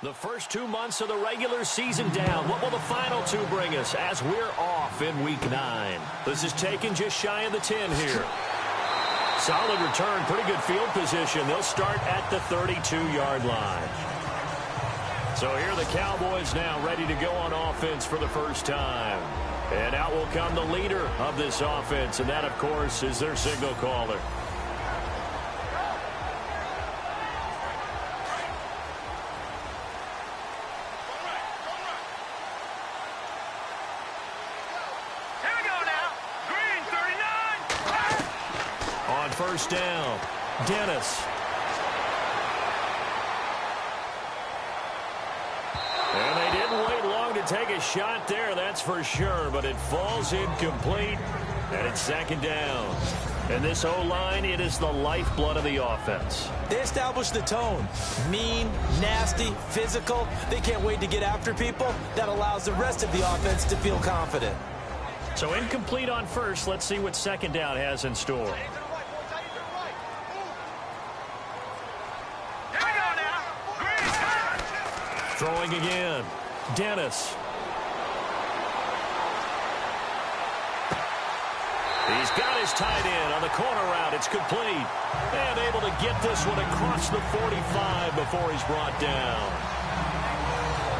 The first 2 months of the regular season down. What will the final 2 bring us as we're off in Week 9? This is taken just shy of the 10 here. Solid return, pretty good field position. They'll start at the 32-yard line. So here are the Cowboys now ready to go on offense for the first time. And out will come the leader of this offense, and that, of course, is their signal caller. First down, Dennis. And they didn't wait long to take a shot there, that's for sure, but it falls incomplete, and it's second down. And this O-line, it is the lifeblood of the offense. They established the tone. Mean, nasty, physical. They can't wait to get after people. That allows the rest of the offense to feel confident. So incomplete on first. Let's see what second down has in store. Throwing again, Dennis. He's got his tight end on the corner route. It's complete. And able to get this one across the 45 before he's brought down.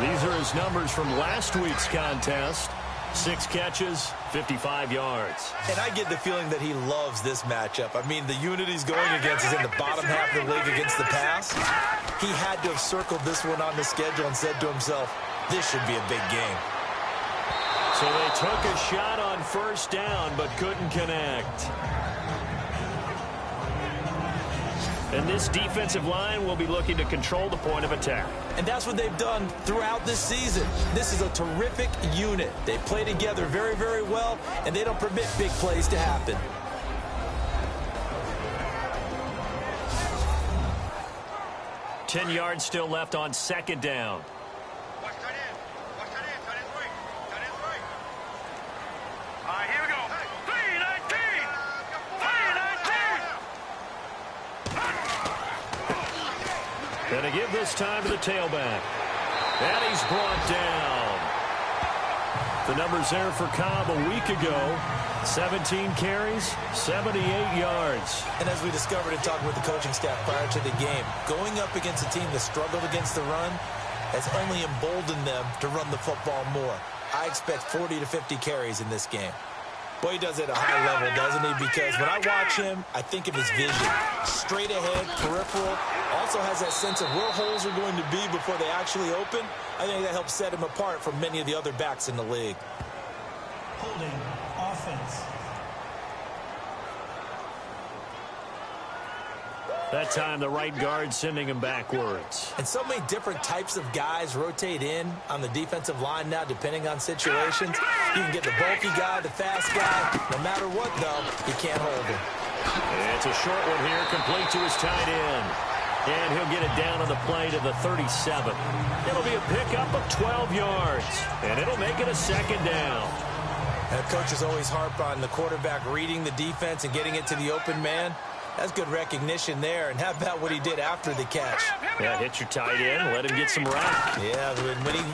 These are his numbers from last week's contest. 6 catches, 55 yards. And I get the feeling that he loves this matchup. I mean, the unit he's going against is in the bottom half of the league against the pass. He had to have circled this one on the schedule and said to himself, this should be a big game. So they took a shot on first down but couldn't connect. And this defensive line will be looking to control the point of attack. And that's what they've done throughout this season. This is a terrific unit. They play together very, very well, and they don't permit big plays to happen. Ten yards still left on second down. Going to give this time to the tailback. And he's brought down. The numbers there for Cobb a week ago. 17 carries, 78 yards. And as we discovered in talking with the coaching staff prior to the game, going up against a team that struggled against the run has only emboldened them to run the football more. I expect 40 to 50 carries in this game. Boy, he does it at a high level, doesn't he? Because when I watch him, I think of his vision. Straight ahead, peripheral. Also has that sense of where holes are going to be before they actually open. I think that helps set him apart from many of the other backs in the league. Holding offense. That time, the right guard sending him backwards. And so many different types of guys rotate in on the defensive line now, depending on situations. You can get the bulky guy, the fast guy. No matter what, though, he can't hold him. It's a short one here, complete to his tight end. And he'll get it down on the play to the 37. It'll be a pickup of 12 yards. And it'll make it a second down. And coaches always harp on the quarterback reading the defense and getting it to the open man. That's good recognition there. And how about what he did after the catch? Yeah, hit your tight end, let him get some run. Yeah,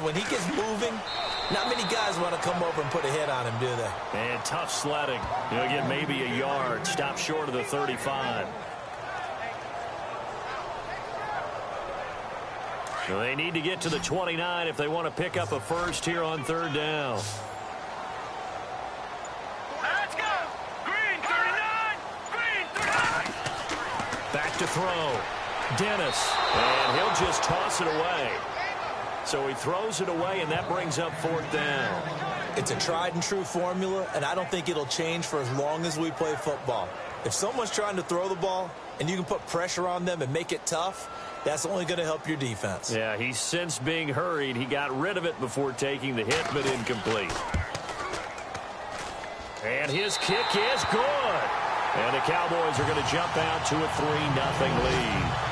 when he gets moving, not many guys want to come over and put a hit on him, do they? And tough sledding. He'll get maybe a yard, stop short of the 35. So they need to get to the 29 if they want to pick up a first here on third down. Let's go! Green 39! Green 39! Back to throw. Dennis. And he'll just toss it away. So he throws it away, and that brings up fourth down. It's a tried-and-true formula, and I don't think it'll change for as long as we play football. If someone's trying to throw the ball and you can put pressure on them and make it tough, that's only going to help your defense. Yeah, he's since being hurried. He got rid of it before taking the hit, but incomplete. And his kick is good. And the Cowboys are going to jump out to a 3-0 lead.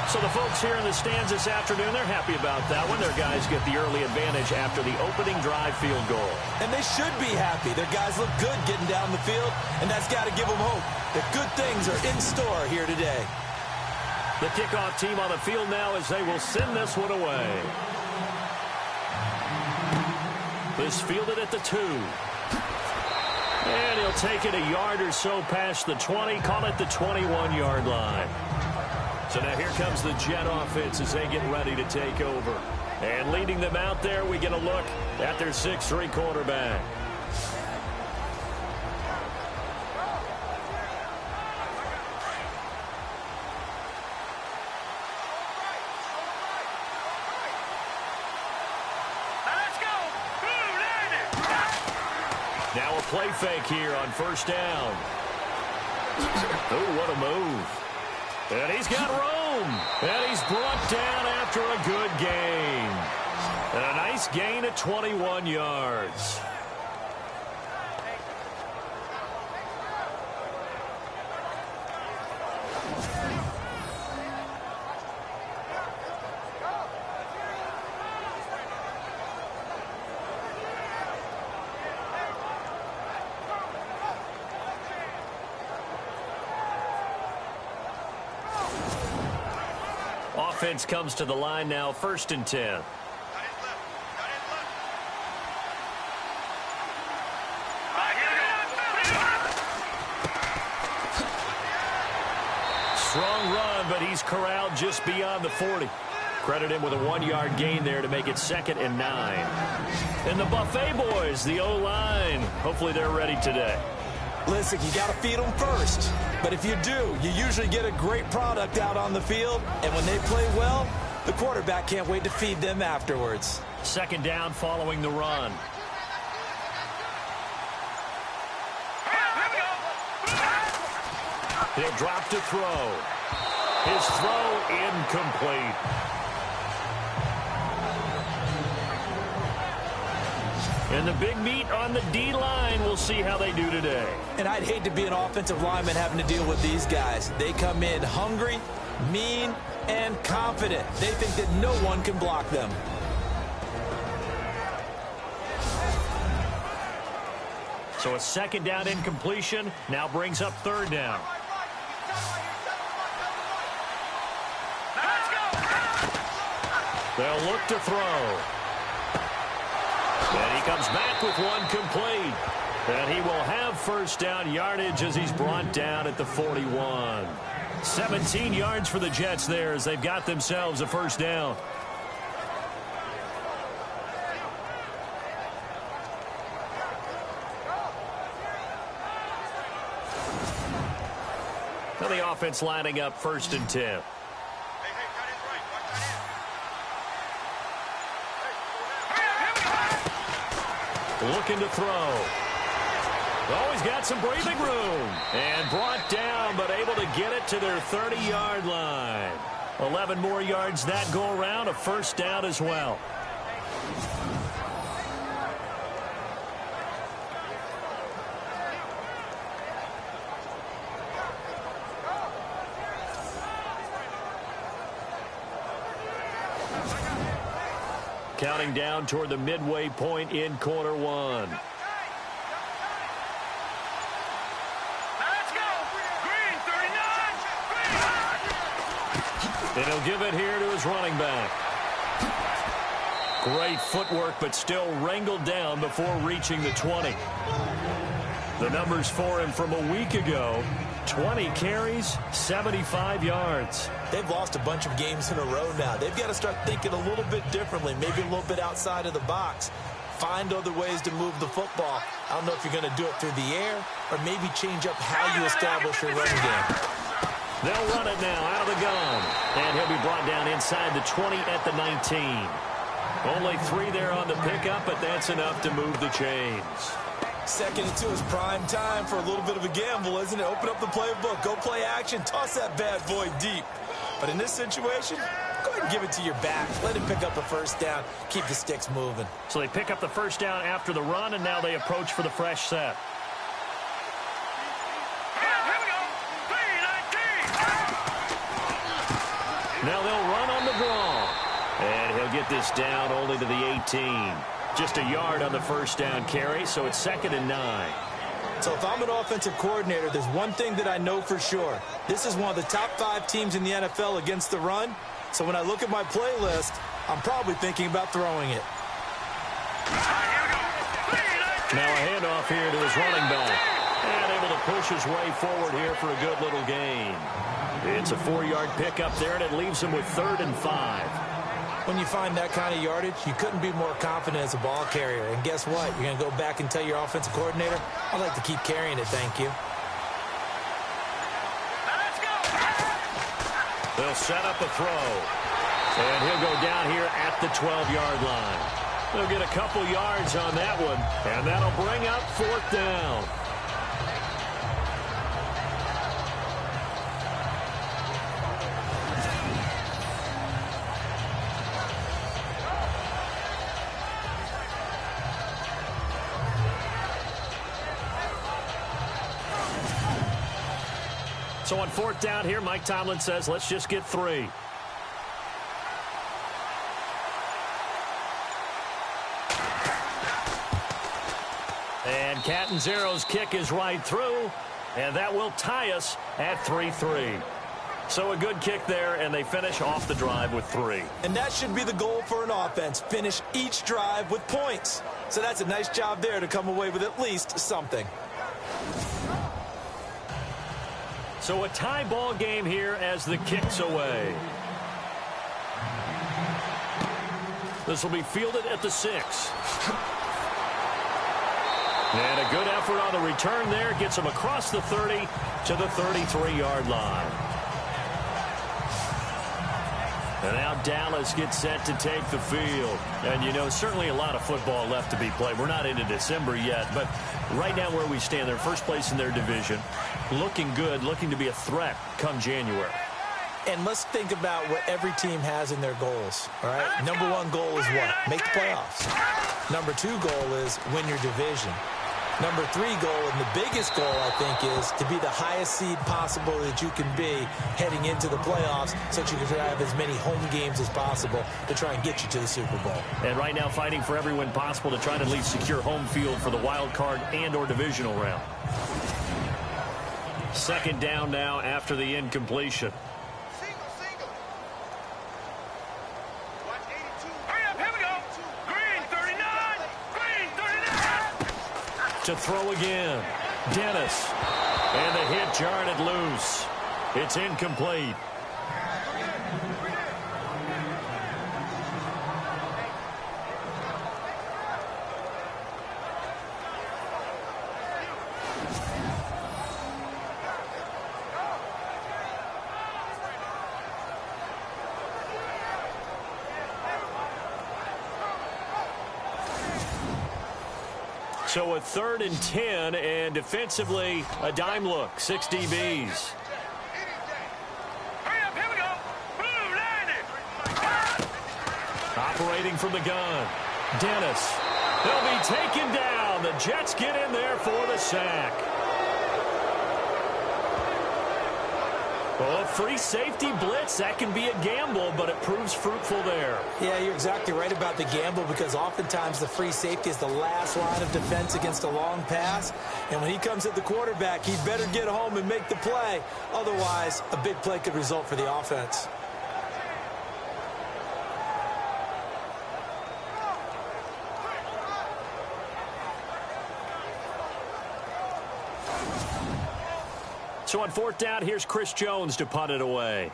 So the folks here in the stands this afternoon, they're happy about that one. Their guys get the early advantage after the opening drive field goal. And they should be happy. Their guys look good getting down the field, and that's got to give them hope that good things are in store here today. The kickoff team on the field now as they will send this one away. This fielded at the 2. And he'll take it a yard or so past the 20, call it the 21-yard line. So now here comes the Jet offense as they get ready to take over. And leading them out there, we get a look at their 6'3" quarterback. Now a play fake here on first down. Oh, what a move. And he's got room. And he's brought down after a good gain. And a nice gain of 21 yards. Offense comes to the line now, 1st and 10. Strong run, but he's corralled just beyond the 40. Credit him with a 1-yard gain there to make it 2nd and 9. And the Buffet boys, the O-line, hopefully they're ready today. Listen, you got to feed them first. But if you do, you usually get a great product out on the field. And when they play well, the quarterback can't wait to feed them afterwards. 2nd down following the run. He'll drop to throw. His throw incomplete. And the big meat on the D-line, we'll see how they do today. And I'd hate to be an offensive lineman having to deal with these guys. They come in hungry, mean, and confident. They think that no one can block them. So a 2nd down incompletion now brings up 3rd down. They'll look to throw. And he comes back with one complete. And he will have 1st down yardage as he's brought down at the 41. 17 yards for the Jets there as they've got themselves a 1st down. Now the offense lining up 1st and 10. Looking to throw. Oh, he's got some breathing room. And brought down, but able to get it to their 30-yard line. 11 more yards that go around, a 1st down as well. Counting down toward the midway point in quarter 1. Let's go! Green, 39! And he'll give it here to his running back. Great footwork, but still wrangled down before reaching the 20. The numbers for him from a week ago: 20 carries, 75 yards. They've lost a bunch of games in a row now. They've got to start thinking a little bit differently, maybe a little bit outside of the box. Find other ways to move the football. I don't know if you're going to do it through the air or maybe change up how you establish your running game. They'll run it now out of the gun. And he'll be brought down inside the 20 at the 19. Only 3 there on the pickup, but that's enough to move the chains. 2nd and 2 is prime time for a little bit of a gamble, isn't it? Open up the playbook, go play action, toss that bad boy deep. But in this situation, go ahead and give it to your back. Let him pick up a 1st down, keep the sticks moving. So they pick up the 1st down after the run, and now they approach for the fresh set. Here we go! 3-19! Now they'll run on the draw. And he'll get this down only to the 18. Just a yard on the 1st down carry, so it's 2nd and 9. So if I'm an offensive coordinator, there's one thing that I know for sure. This is one of the top 5 teams in the NFL against the run. So when I look at my playlist, I'm probably thinking about throwing it. Now a handoff here to his running back. And able to push his way forward here for a good little gain. It's a 4-yard pickup there, and it leaves him with 3rd and 5. When you find that kind of yardage, you couldn't be more confident as a ball carrier. And guess what? You're going to go back and tell your offensive coordinator, I'd like to keep carrying it, thank you. They'll set up a throw. And he'll go down here at the 12-yard line. They'll get a couple yards on that one, and that'll bring up 4th down. So on 4th down here, Mike Tomlin says, let's just get 3. And Catanzaro's kick is right through, and that will tie us at 3-3. So a good kick there, and they finish off the drive with 3. And that should be the goal for an offense, finish each drive with points. So that's a nice job there to come away with at least something. So a tie ball game here as the kick's away. This will be fielded at the 6. And a good effort on the return there. Gets him across the 30 to the 33-yard line. And now Dallas gets set to take the field. And, you know, certainly a lot of football left to be played. We're not into December yet, but right now where we stand, they're first place in their division. Looking good, looking to be a threat come January. And let's think about what every team has in their goals, all right? Number 1 goal is what? Make the playoffs. Number 2 goal is win your division. Number 3 goal, and the biggest goal, I think, is to be the highest seed possible that you can be heading into the playoffs so that you can have as many home games as possible to try and get you to the Super Bowl. And right now fighting for every win possible to try to at least secure home field for the wild card and or divisional round. 2nd down now after the incompletion. To throw again. Dennis. And the hit jarred it loose. It's incomplete. So a 3rd and 10, and defensively, a dime look, 6 DBs. Operating from the gun, Dennis. They'll be taken down. The Jets get in there for the sack. Well, a free safety blitz, that can be a gamble, but it proves fruitful there. Yeah, you're exactly right about the gamble because oftentimes the free safety is the last line of defense against a long pass. And when he comes at the quarterback, he better get home and make the play. Otherwise, a big play could result for the offense. So on 4th down, here's Chris Jones to punt it away.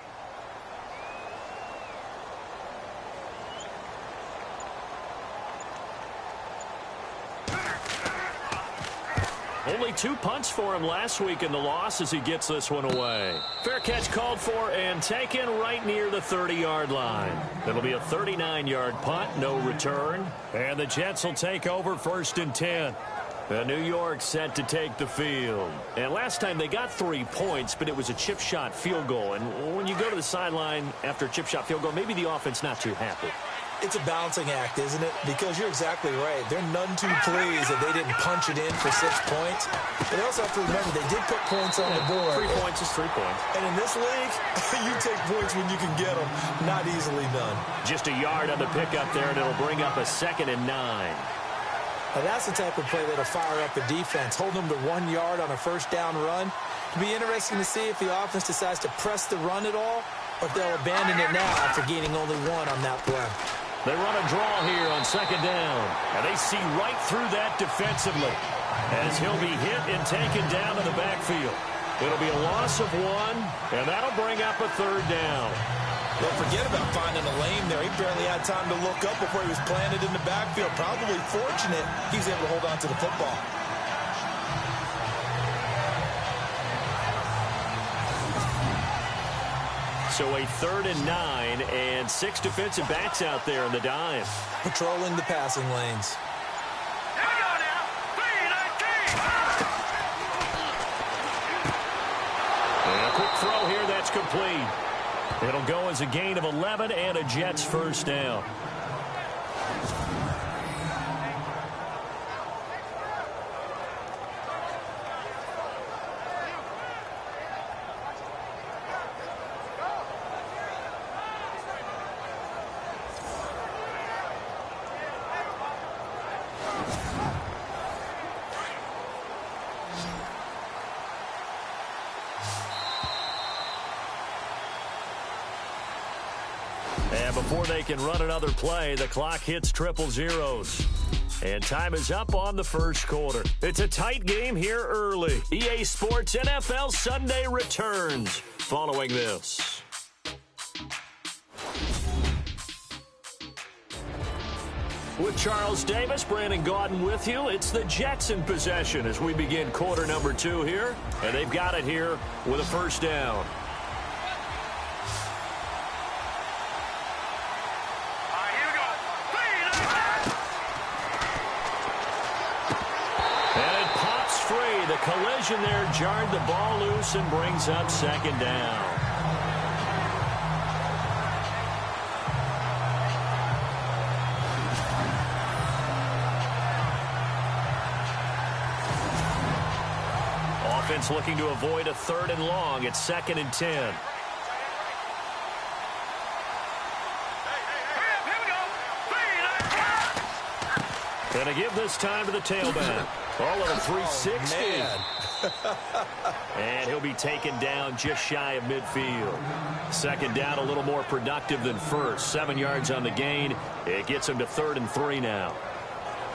Only 2 punts for him last week in the loss as he gets this one away. Fair catch called for and taken right near the 30-yard line. It'll be a 39-yard punt, no return. And the Jets will take over 1st and 10. New York set to take the field. And last time they got 3 points, but it was a chip shot field goal. And when you go to the sideline after a chip shot field goal, maybe the offense not too happy. It's a balancing act, isn't it? Because you're exactly right. They're none too pleased that they didn't punch it in for 6 points. But they also have to remember they did put points on the board. 3 points is 3 points. And in this league, you take points when you can get them. Not easily done. Just a yard on the pickup there, and it'll bring up a 2nd and 9. Now that's the type of play that'll fire up a defense. Hold them to 1 yard on a first down run. It'll be interesting to see if the offense decides to press the run at all, or if they'll abandon it now after gaining only 1 on that play. They run a draw here on second down, and they see right through that defensively as he'll be hit and taken down to the backfield. It'll be a loss of 1, and that'll bring up a third down. Don't forget about finding a lane there. He barely had time to look up before he was planted in the backfield. Probably fortunate he was able to hold on to the football. So a 3rd and 9, and 6 defensive backs out there in the dime. Patrolling the passing lanes. Here we go now. 3-19. And a quick throw here, that's complete. It'll go as a gain of 11 and a Jets first down. And before they can run another play, the clock hits triple zeros. And time is up on the first quarter. It's a tight game here early. EA Sports NFL Sunday returns following this. With Charles Davis, Brandon Gaudin with you. It's the Jets in possession as we begin quarter number 2 here. And they've got it here with a first down. The collision there jarred the ball loose and brings up second down. Offense looking to avoid a 3rd and long. It's 2nd and 10. And to give this time to the tailback. Oh, little 360. And he'll be taken down just shy of midfield. Second down, a little more productive than first. 7 yards on the gain. It gets him to 3rd and 3 now.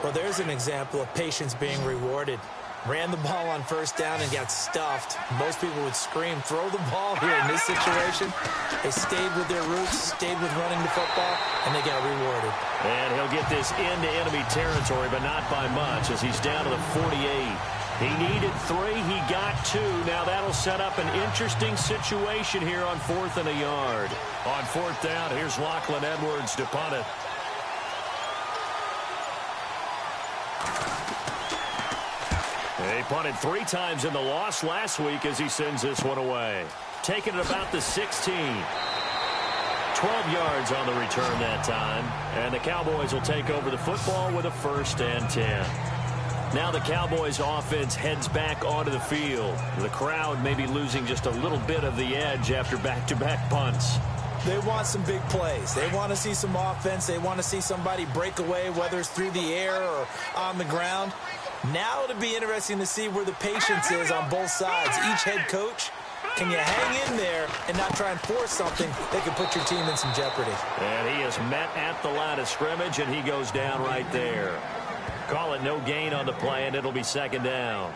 Well, there's an example of patience being rewarded. Ran the ball on first down and got stuffed. Most people would scream, throw the ball here in this situation. They stayed with their roots, stayed with running the football, and they got rewarded. And he'll get this into enemy territory, but not by much as he's down to the 48. He needed 3. He got 2. Now that'll set up an interesting situation here on 4th and a yard. On 4th down, here's Lachlan Edwards to punt it. He punted 3 times in the loss last week as he sends this one away. Taking it about the 16. 12 yards on the return that time. And the Cowboys will take over the football with a 1st and 10. Now the Cowboys offense heads back onto the field. The crowd may be losing just a little bit of the edge after back-to-back punts. They want some big plays. They want to see some offense. They want to see somebody break away, whether it's through the air or on the ground. Now it'll be interesting to see where the patience is on both sides. Each head coach, can you hang in there and not try and force something that could put your team in some jeopardy? And he is met at the line of scrimmage, and he goes down right there. Call it no gain on the play, and it'll be 2nd down.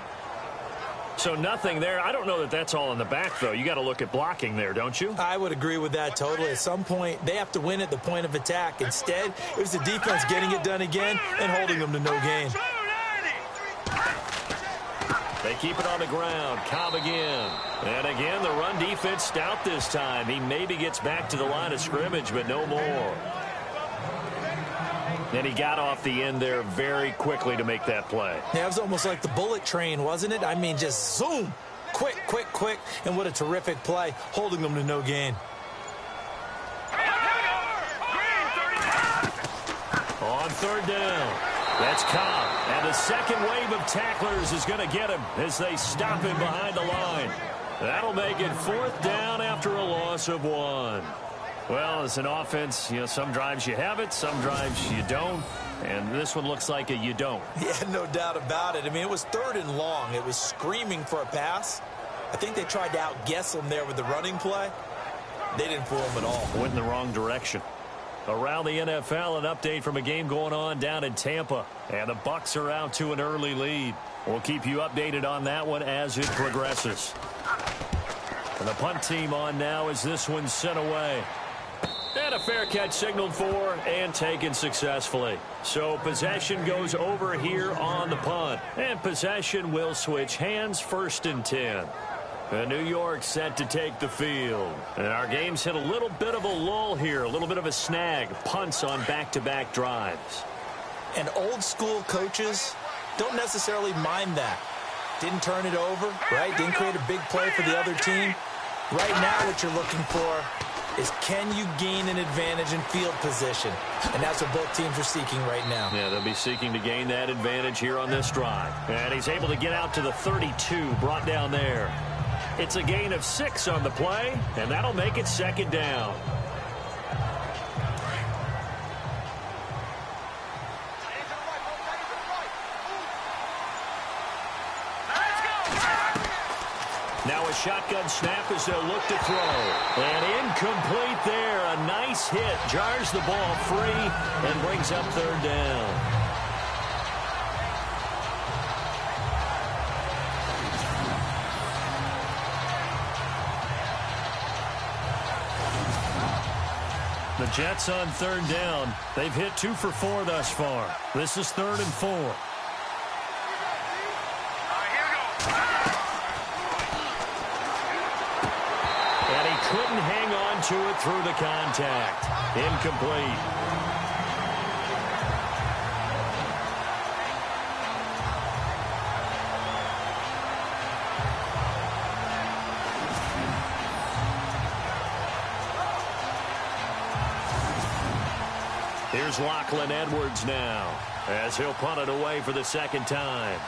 So nothing there. I don't know that that's all in the back, though. You got to look at blocking there, don't you? I would agree with that totally. At some point, they have to win at the point of attack. Instead, it was the defense getting it done again and holding them to no gain. They keep it on the ground. Cobb again. And again, the run defense stout this time. He maybe gets back to the line of scrimmage, but no more. And he got off the end there very quickly to make that play. Yeah, it was almost like the bullet train, wasn't it? I mean, just zoom. Quick, quick, quick. And what a terrific play, holding them to no gain. On 3rd down. That's Cobb. And the second wave of tacklers is going to get him as they stop him behind the line. That'll make it 4th down after a loss of 1. Well, as an offense, some drives you have it, some drives you don't. And this one looks like a you don't. Yeah, no doubt about it. I mean, it was 3rd and long. It was screaming for a pass. I think they tried to outguess him there with the running play. They didn't fool him at all. Went in the wrong direction. Around the NFL, an update from a game going on down in Tampa. And the Bucs are out to an early lead. We'll keep you updated on that one as it progresses. And the punt team on now as this one's sent away. And a fair catch signaled for and taken successfully. So possession goes over here on the punt. And possession will switch hands, 1st and 10. And New York set to take the field. And our game's hit a little bit of a lull here, a little bit of a snag. Punts on back-to-back drives. And old school coaches don't necessarily mind that. Didn't turn it over, right? Didn't create a big play for the other team. Right now what you're looking for is can you gain an advantage in field position? And that's what both teams are seeking right now. Yeah, they'll be seeking to gain that advantage here on this drive. And he's able to get out to the 32, brought down there. It's a gain of 6 on the play, and that'll make it 2nd down. Now a shotgun snap as they'll look to throw. And incomplete there. A nice hit. Jars the ball free and brings up 3rd down. The Jets on 3rd down. They've hit 2 for 4 thus far. This is 3rd and 4. And he couldn't hang on to it through the contact. Incomplete. Here's Lachlan Edwards now as he'll punt it away for the 2nd time.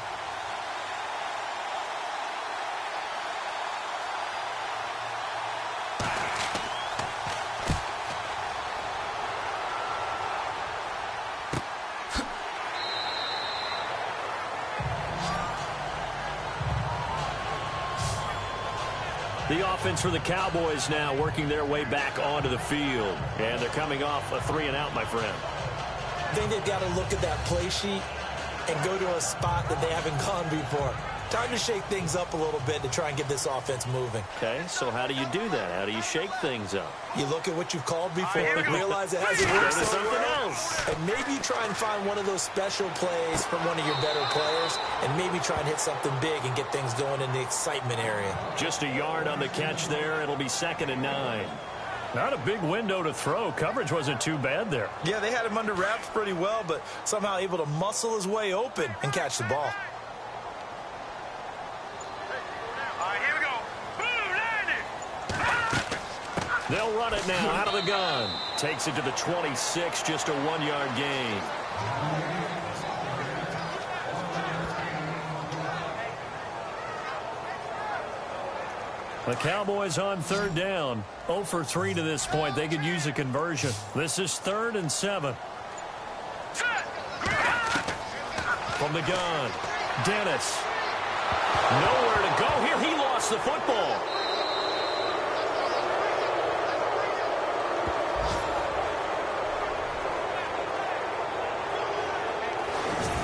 The offense for the Cowboys now working their way back onto the field. And they're coming off a 3-and-out, my friend. I think they've got to look at that play sheet and go to a spot that they haven't gone before. Time to shake things up a little bit to try and get this offense moving. Okay, so how do you do that? How do you shake things up? You look at what you've called before and realize it hasn't worked somewhere else. And maybe you try and find one of those special plays from one of your better players and maybe try and hit something big and get things going in the excitement area. Just a yard on the catch there. It'll be 2nd and 9. Not a big window to throw. Coverage wasn't too bad there. Yeah, they had him under wraps pretty well, but somehow able to muscle his way open and catch the ball. They'll run it now out of the gun. Takes it to the 26, just a 1-yard gain. The Cowboys on 3rd down. 0 for 3 to this point. They could use a conversion. This is 3rd and 7. From the gun, Dennis. Nowhere to go here. He lost the football.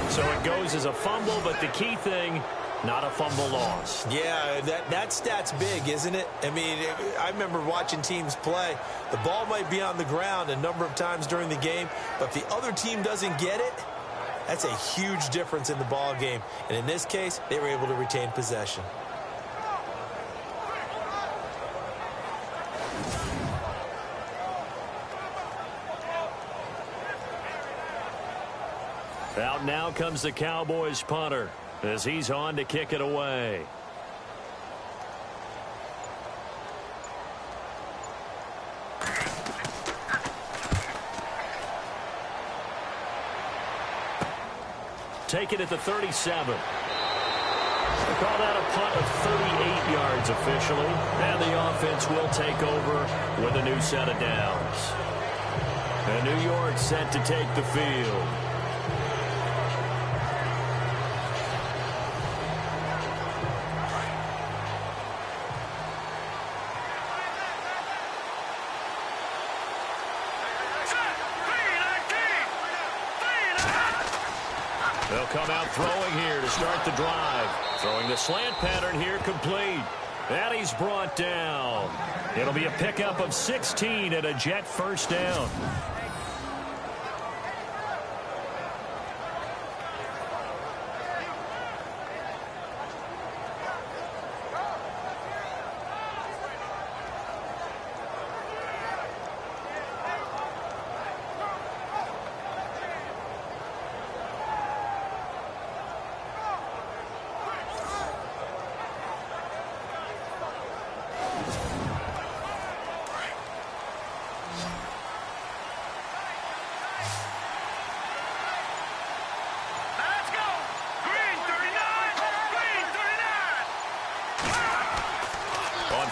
So it goes as a fumble, but the key thing, not a fumble loss. Yeah, that stat's big, isn't it? I mean, I remember watching teams play. The ball might be on the ground a number of times during the game, but if the other team doesn't get it, that's a huge difference in the ball game. And in this case, they were able to retain possession. Out now comes the Cowboys punter as he's on to kick it away. Take it at the 37. Call that a punt of 38 yards officially. And the offense will take over with a new set of downs. And New York set to take the field. They'll come out throwing here to start the drive. Throwing the slant pattern here complete. And he's brought down. It'll be a pickup of 16 and a Jet first down.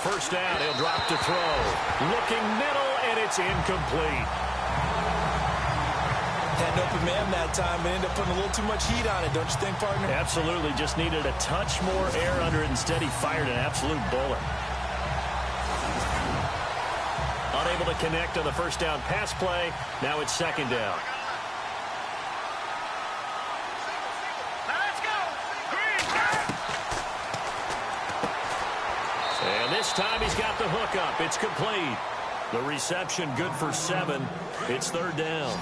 First down, he'll drop to throw. Looking middle, and it's incomplete. Had an open man that time, but ended up putting a little too much heat on it, don't you think, partner? Absolutely. Just needed a touch more air under it. Instead, he fired an absolute bullet. Unable to connect on the first down pass play. Now it's second down. And this time he's got the hook up. It's complete. The reception good for 7. It's third down.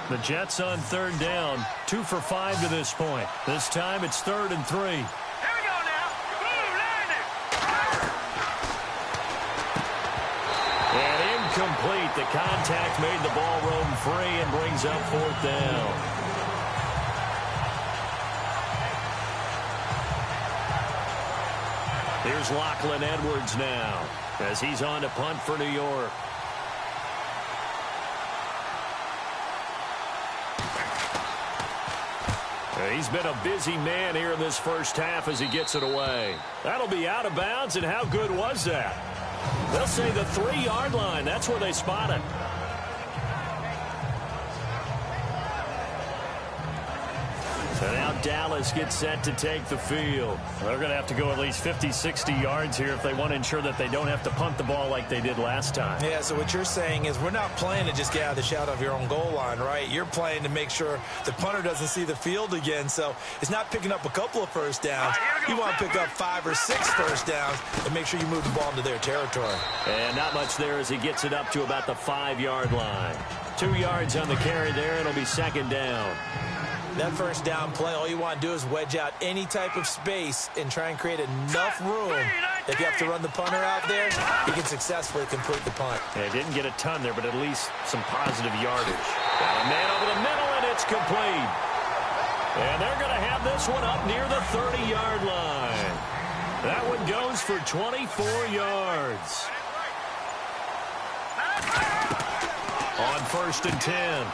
The Jets on third down. 2 for 5 to this point. This time it's 3rd and 3. Here we go now. Move, line it. And incomplete. The contact made the ball roam free and brings up 4th down. Here's Lachlan Edwards now as he's on to punt for New York. He's been a busy man here in this first half as he gets it away. That'll be out of bounds, and how good was that? They'll say the 3-yard line. That's where they spot it. So now Dallas gets set to take the field. They're going to have to go at least 50, 60 yards here if they want to ensure that they don't have to punt the ball like they did last time. Yeah, so what you're saying is we're not playing to just get out of the shadow of your own goal line, right? You're playing to make sure the punter doesn't see the field again. So it's not picking up a couple of first downs. You want to pick up 5 or 6 first downs and make sure you move the ball into their territory. And not much there as he gets it up to about the 5-yard line. 2 yards on the carry there. It'll be second down. That first down play, all you want to do is wedge out any type of space and try and create enough room. If you have to run the punter out there, you can successfully complete the punt. Yeah, didn't get a ton there, but at least some positive yardage. Got a man over the middle, and it's complete. And they're going to have this one up near the 30-yard line. That one goes for 24 yards. On 1st and 10.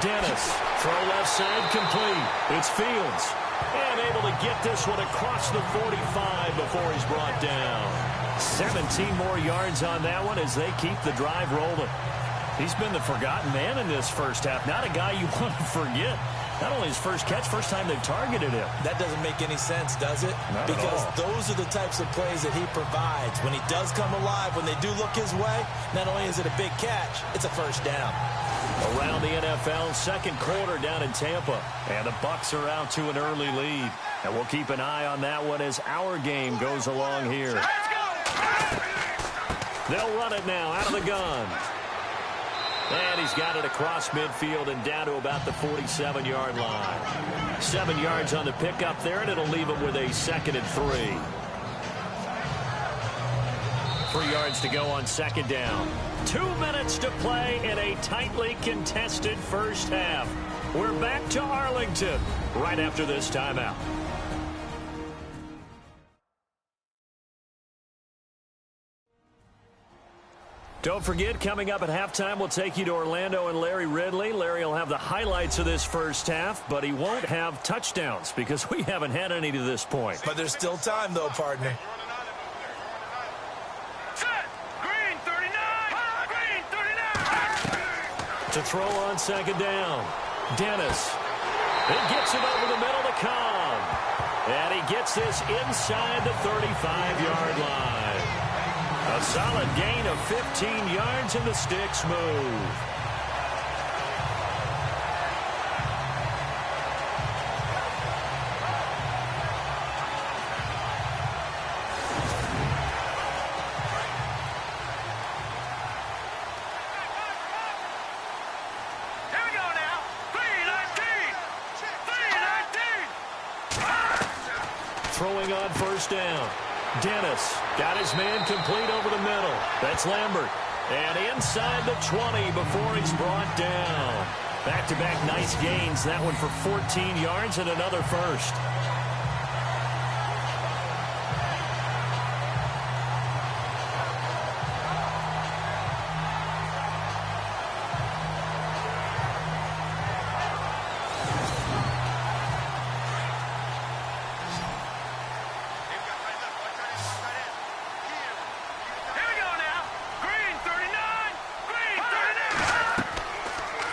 Dennis, throw left side, complete. It's Fields. And able to get this one across the 45 before he's brought down. 17 more yards on that one as they keep the drive rolling. He's been the forgotten man in this first half. Not a guy you want to forget. Not only his first catch, first time they've targeted him. That doesn't make any sense, does it? Not because at all. Those are the types of plays that he provides. When he does come alive, when they do look his way, not only is it a big catch, it's a first down. Around the NFL, second quarter down in Tampa. And the Bucs are out to an early lead. And we'll keep an eye on that one as our game goes along here. They'll run it now out of the gun. And he's got it across midfield and down to about the 47-yard line. 7 yards on the pickup there, and it'll leave him with a 2nd and 3. 3 yards to go on second down. 2 minutes to play in a tightly contested first half. We're back to Arlington right after this timeout. Don't forget, coming up at halftime, we'll take you to Orlando and Larry Ridley. Larry will have the highlights of this first half, but he won't have touchdowns because we haven't had any to this point. But there's still time, though, partner. Set. Green 39. Green 39. To throw on second down, Dennis. He gets it over the middle to Cobb. And he gets this inside the 35-yard line. A solid gain of 15 yards, and the sticks move. Here we go now. 319. 319. Throwing on first down. Dennis got his man complete over the middle. That's Lambert. And inside the 20 before he's brought down. Back-to-back nice gains. That one for 14 yards and another first.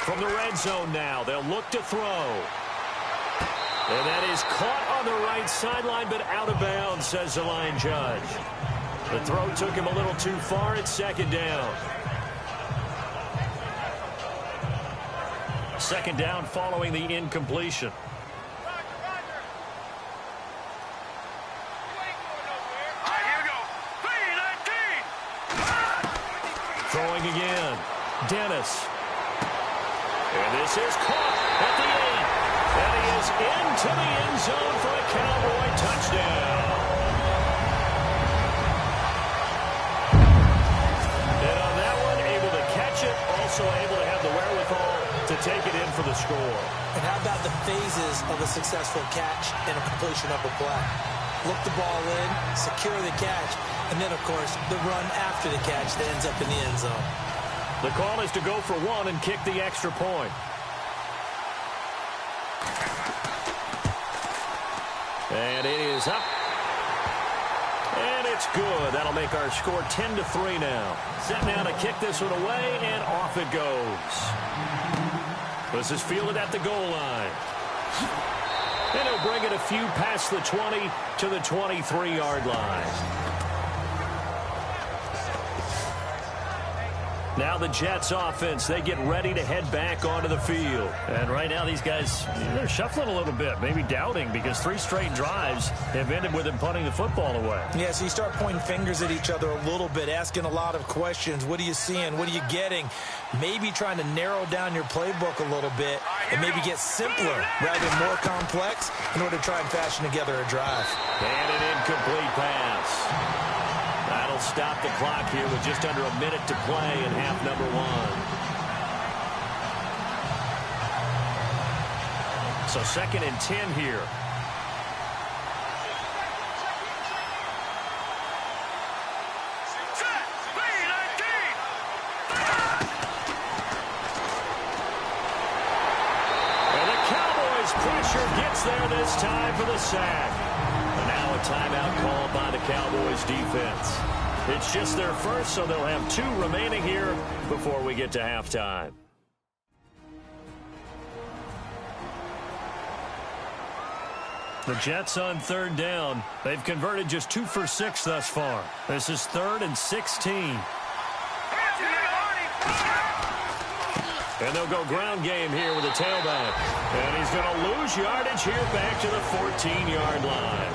From the red zone now, they'll look to throw. And that is caught on the right sideline, but out of bounds, says the line judge. The throw took him a little too far. It's second down. Second down following the incompletion. Throwing again. Dennis. And this is caught at the 8. And he is into the end zone for a Cowboy touchdown. And on that one, able to catch it, also able to have the wherewithal to take it in for the score. And how about the phases of a successful catch and a completion of a play? Look the ball in, secure the catch, and then, of course, the run after the catch that ends up in the end zone. The call is to go for one and kick the extra point. And it is up. And it's good. That'll make our score 10-3 now. Set now to kick this one away, and off it goes. This is fielded at the goal line. And he'll bring it a few past the 20 to the 23-yard line. Now the Jets offense, they get ready to head back onto the field. And right now these guys, they're shuffling a little bit, maybe doubting, because 3 straight drives have ended with them punting the football away. Yeah, so you start pointing fingers at each other a little bit, asking a lot of questions. What are you seeing? What are you getting? Maybe trying to narrow down your playbook a little bit and maybe get simpler rather than more complex in order to try and fashion together a drive. And an incomplete pass. That'll stop the clock here with just under a minute to play in half number 1. So 2nd and 10 here. And the Cowboys pressure gets there this time for the sack. And now a timeout called by the Cowboys defense. It's just their first, so they'll have 2 remaining here before we get to halftime. The Jets on 3rd down. They've converted just 2 for 6 thus far. This is 3rd and 16. And they'll go ground game here with a tailback. And he's going to lose yardage here back to the 14-yard line.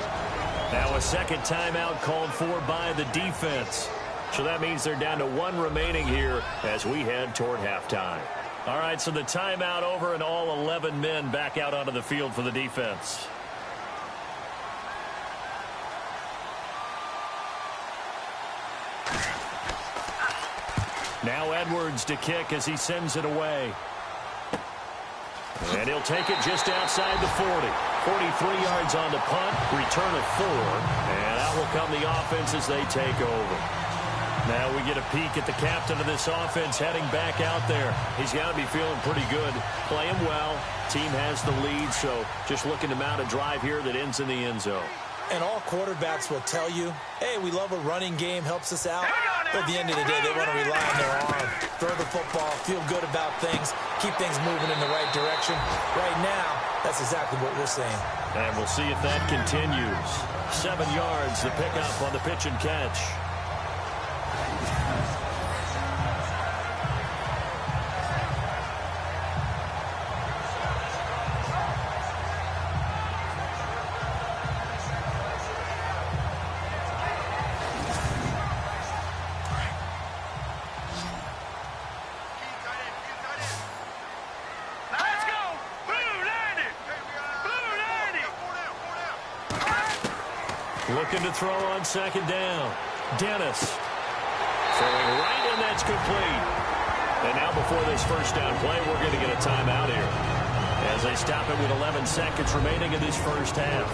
Now a second timeout called for by the defense. So that means they're down to 1 remaining here as we head toward halftime. All right, so the timeout over and all 11 men back out onto the field for the defense. Now Edwards to kick as he sends it away. And he'll take it just outside the 40. 43 yards on the punt, return of 4. And out will come the offense as they take over. Now we get a peek at the captain of this offense heading back out there. He's got to be feeling pretty good, playing well. Team has the lead, so just looking to mount a drive here that ends in the end zone. And all quarterbacks will tell you, hey, we love a running game, helps us out. But at the end of the day, they want to rely on their arm, throw the football, feel good about things, keep things moving in the right direction. Right now, that's exactly what we're saying. And we'll see if that continues. 7 yards, the pickup on the pitch and catch. Looking to throw on second down. Dennis throwing right, and that's complete. And now before this first down play, we're going to get a timeout here as they stop it with 11 seconds remaining in this first half.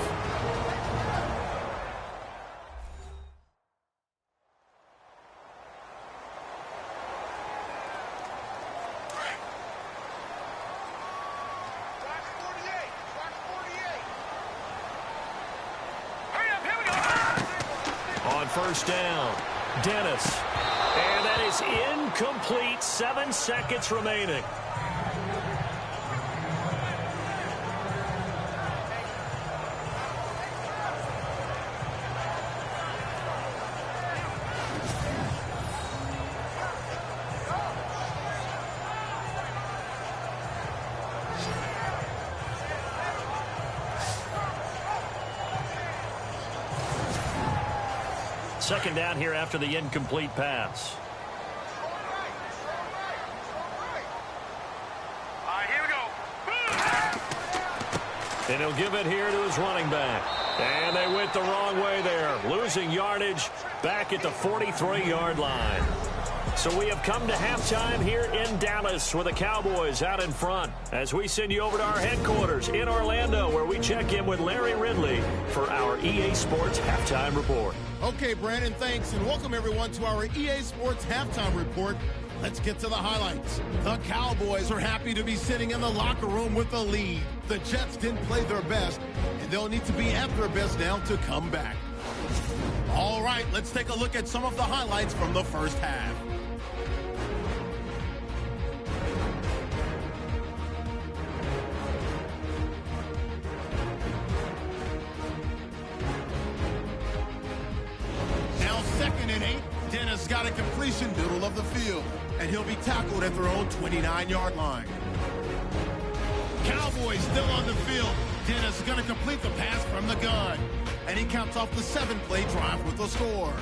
First down, Dennis. And that is incomplete. 7 seconds remaining. Second down here after the incomplete pass. All right, here we go. And he'll give it here to his running back. And they went the wrong way there, losing yardage back at the 43-yard line. So we have come to halftime here in Dallas with the Cowboys out in front as we send you over to our headquarters in Orlando, where we check in with Larry Ridley for our EA Sports Halftime Report. Okay, Brandon, thanks, and welcome everyone to our EA Sports Halftime Report. Let's get to the highlights. The Cowboys are happy to be sitting in the locker room with the lead. The Jets didn't play their best, and they'll need to be at their best now to come back. All right, let's take a look at some of the highlights from the first half. Dennis got a completion middle of the field, and he'll be tackled at their own 29-yard line. Cowboys still on the field. Dennis is going to complete the pass from the gun, and he counts off the 7-play drive with a score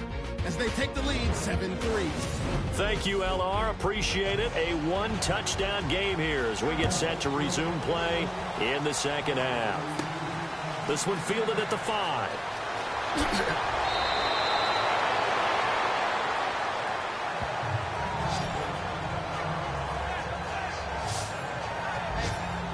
as they take the lead 7-3. Thank you, LR. Appreciate it. A 1-touchdown game here as we get set to resume play in the second half. This one fielded at the 5.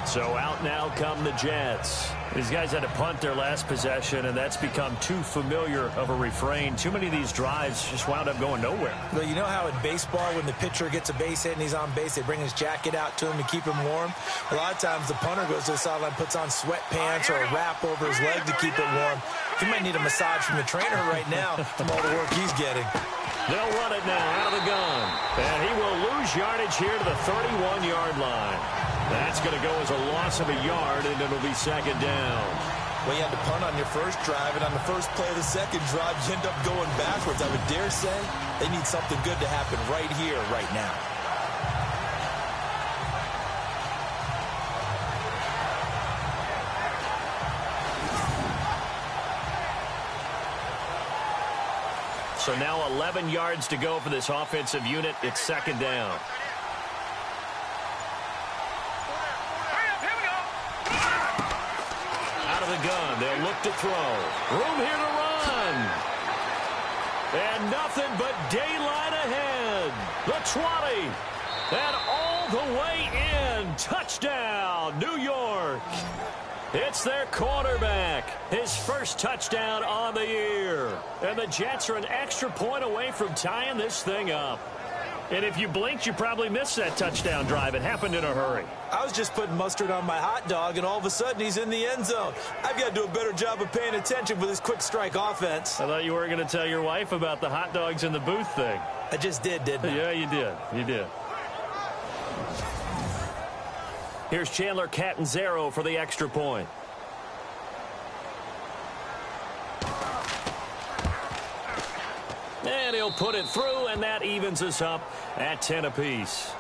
So out now come the Jets. These guys had to punt their last possession, and that's become too familiar of a refrain. Too many of these drives just wound up going nowhere. Well, you know how in baseball, when the pitcher gets a base hit and he's on base, they bring his jacket out to him to keep him warm? A lot of times the punter goes to the sideline, puts on sweatpants or a wrap over his leg to keep it warm. He might need a massage from the trainer right now from all the work he's getting. They'll run it now out of the gun. And he will lose yardage here to the 31-yard line. That's going to go as a loss of a yard, and it'll be second down. Well, you had to punt on your first drive, and on the first play of the second drive, you end up going backwards. I would dare say they need something good to happen right here, right now. So now 11 yards to go for this offensive unit. It's second down. The gun. They'll look to throw. Room here to run. And nothing but daylight ahead. The 20. And all the way in. Touchdown, New York. It's their quarterback. His first touchdown on the year. And the Jets are an extra point away from tying this thing up. And if you blinked, you probably missed that touchdown drive. It happened in a hurry. I was just putting mustard on my hot dog, and all of a sudden he's in the end zone. I've got to do a better job of paying attention with this quick strike offense. I thought you were going to tell your wife about the hot dogs in the booth thing. I just didn't I? Yeah, you did. You did. Here's Chandler Catanzaro for the extra point. And he'll put it through, and that evens us up at 10 apiece.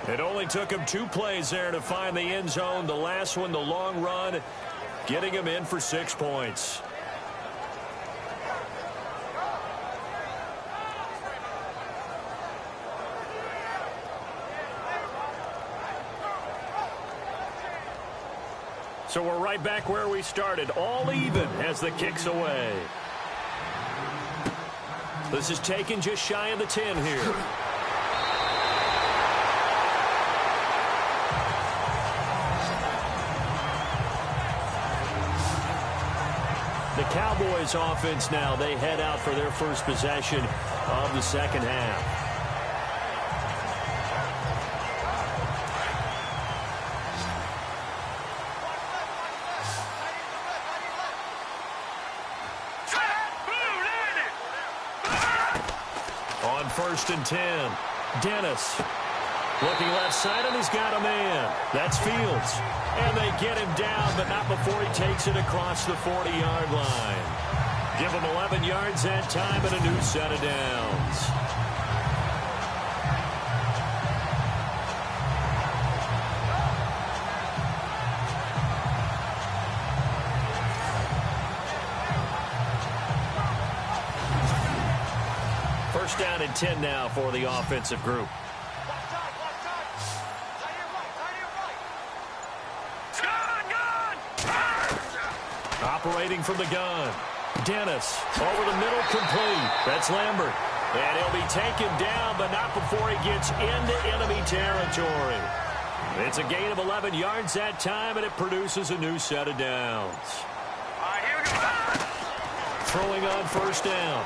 It only took him 2 plays there to find the end zone. The last one, the long run, getting him in for 6 points. So we're right back where we started, all even as the kick's away. This is taken just shy of the 10 here. The Cowboys offense now, they head out for their first possession of the second half. On 1st and 10, Dennis looking left side, and he's got a man. That's Fields. And they get him down, but not before he takes it across the 40-yard line. Give him 11 yards that time and a new set of downs. First down and 10 now for the offensive group. Operating from the gun. Dennis over the middle, complete. That's Lambert. And he'll be taken down, but not before he gets into enemy territory. It's a gain of 11 yards that time, and it produces a new set of downs. Throwing on first down.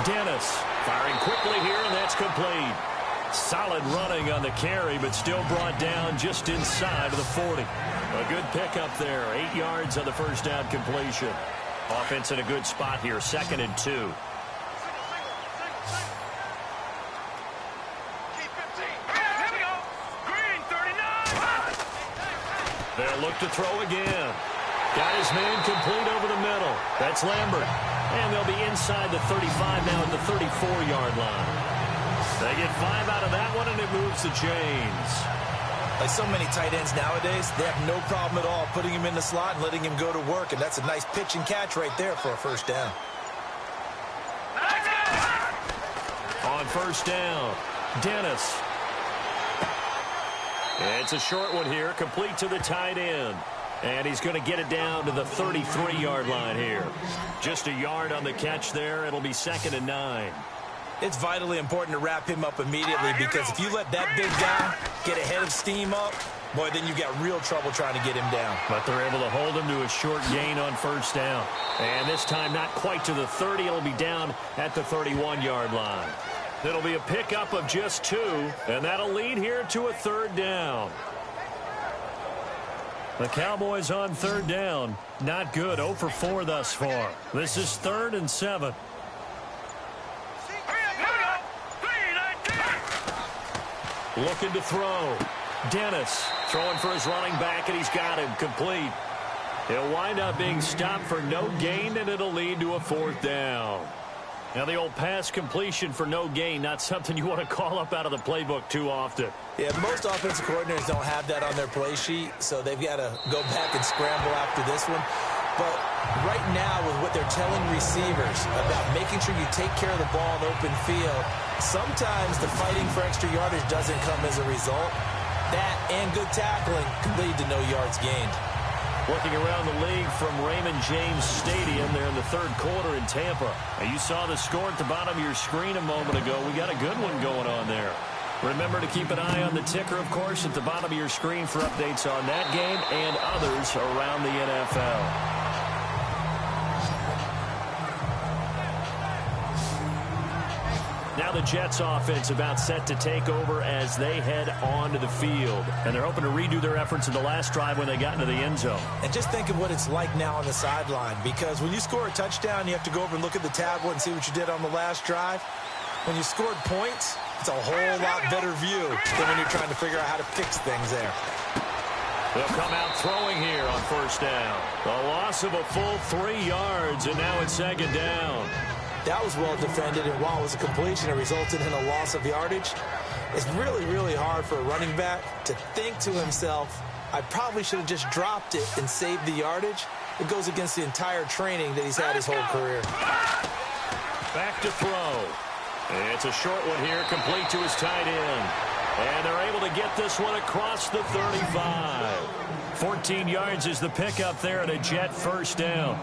Dennis firing quickly here, and that's complete. Solid running on the carry, but still brought down just inside of the 40. A good pickup there. 8 yards on the first down completion. Offense in a good spot here. 2nd and 2. They'll look to throw again. Got his man complete over the middle. That's Lambert. And they'll be inside the 35 now at the 34-yard line. They get 5 out of that one, and it moves the chains. Like so many tight ends nowadays, they have no problem at all putting him in the slot and letting him go to work, and that's a nice pitch and catch right there for a first down. On first down, Dennis. It's a short one here, complete to the tight end. And he's going to get it down to the 33-yard line here. Just a yard on the catch there. It'll be 2nd and 9. It's vitally important to wrap him up immediately, because if you let that big guy get ahead of steam up, boy, then you got real trouble trying to get him down. But they're able to hold him to a short gain on first down. And this time not quite to the 30. It'll be down at the 31-yard line. It'll be a pickup of just 2, and that'll lead here to a 3rd down. The Cowboys on 3rd down. Not good. 0 for 4 thus far. This is 3rd and 7. Looking to throw. Dennis throwing for his running back, and he's got him complete. He'll wind up being stopped for no gain, and it'll lead to a 4th down. Now, the old pass completion for no gain, not something you want to call up out of the playbook too often. Yeah, most offensive coordinators don't have that on their play sheet, so they've got to go back and scramble after this one. But right now, with what they're telling receivers about making sure you take care of the ball in open field, sometimes the fighting for extra yardage doesn't come as a result. That and good tackling can lead to no yards gained. Looking around the league from Raymond James Stadium there in the 3rd quarter in Tampa. And you saw the score at the bottom of your screen a moment ago. We got a good one going on there. Remember to keep an eye on the ticker, of course, at the bottom of your screen for updates on that game and others around the NFL. Now the Jets offense about set to take over as they head onto the field. And they're hoping to redo their efforts in the last drive when they got into the end zone. And just think of what it's like now on the sideline, because when you score a touchdown, you have to go over and look at the tablet and see what you did on the last drive. When you scored points, it's a whole lot better view than when you're trying to figure out how to fix things there. They'll come out throwing here on first down. A loss of a full 3 yards, and now it's second down. That was well defended, and while it was a completion, it resulted in a loss of yardage. It's really, really hard for a running back to think to himself, I probably should have just dropped it and saved the yardage. It goes against the entire training that he's had his whole career. Back to throw. It's a short one here, complete to his tight end. And they're able to get this one across the 35. 14 yards is the pickup there at a Jet first down.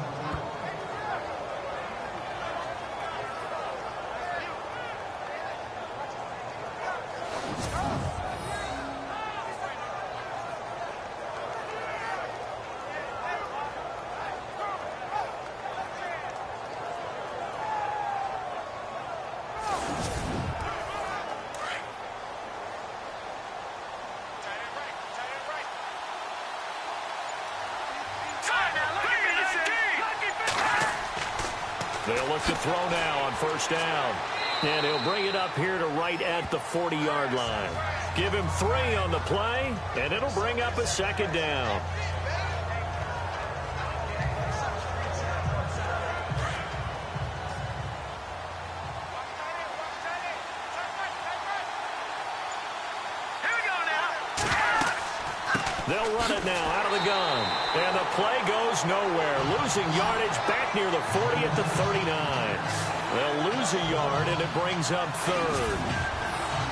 They'll look to throw now on first down. And he'll bring it up here to right at the 40-yard line. Give him 3 on the play, and it'll bring up a second down. They'll run it now out of the gun. And the play goes nowhere. Losing yardage back near the 40 at the 39. They'll lose a yard, and it brings up third.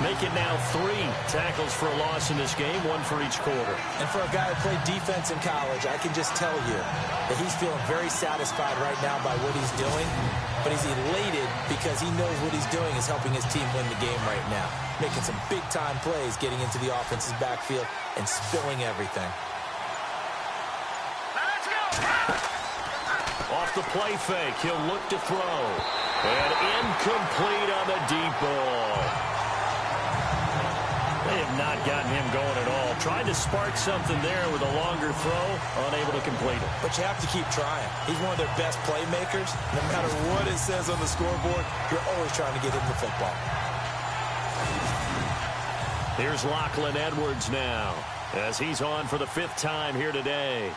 Make it now 3 tackles for a loss in this game, 1 for each quarter. And for a guy who played defense in college, I can just tell you that he's feeling very satisfied right now by what he's doing. But he's elated because he knows what he's doing is helping his team win the game right now. Making some big-time plays, getting into the offense's backfield, and spilling everything. Off the play fake, he'll look to throw. And incomplete on the deep ball. They have not gotten him going at all. Tried to spark something there with a longer throw, unable to complete it. But you have to keep trying. He's one of their best playmakers. No matter what it says on the scoreboard, you're always trying to get him the football. Here's Lachlan Edwards now, as he's on for the 5th time here today.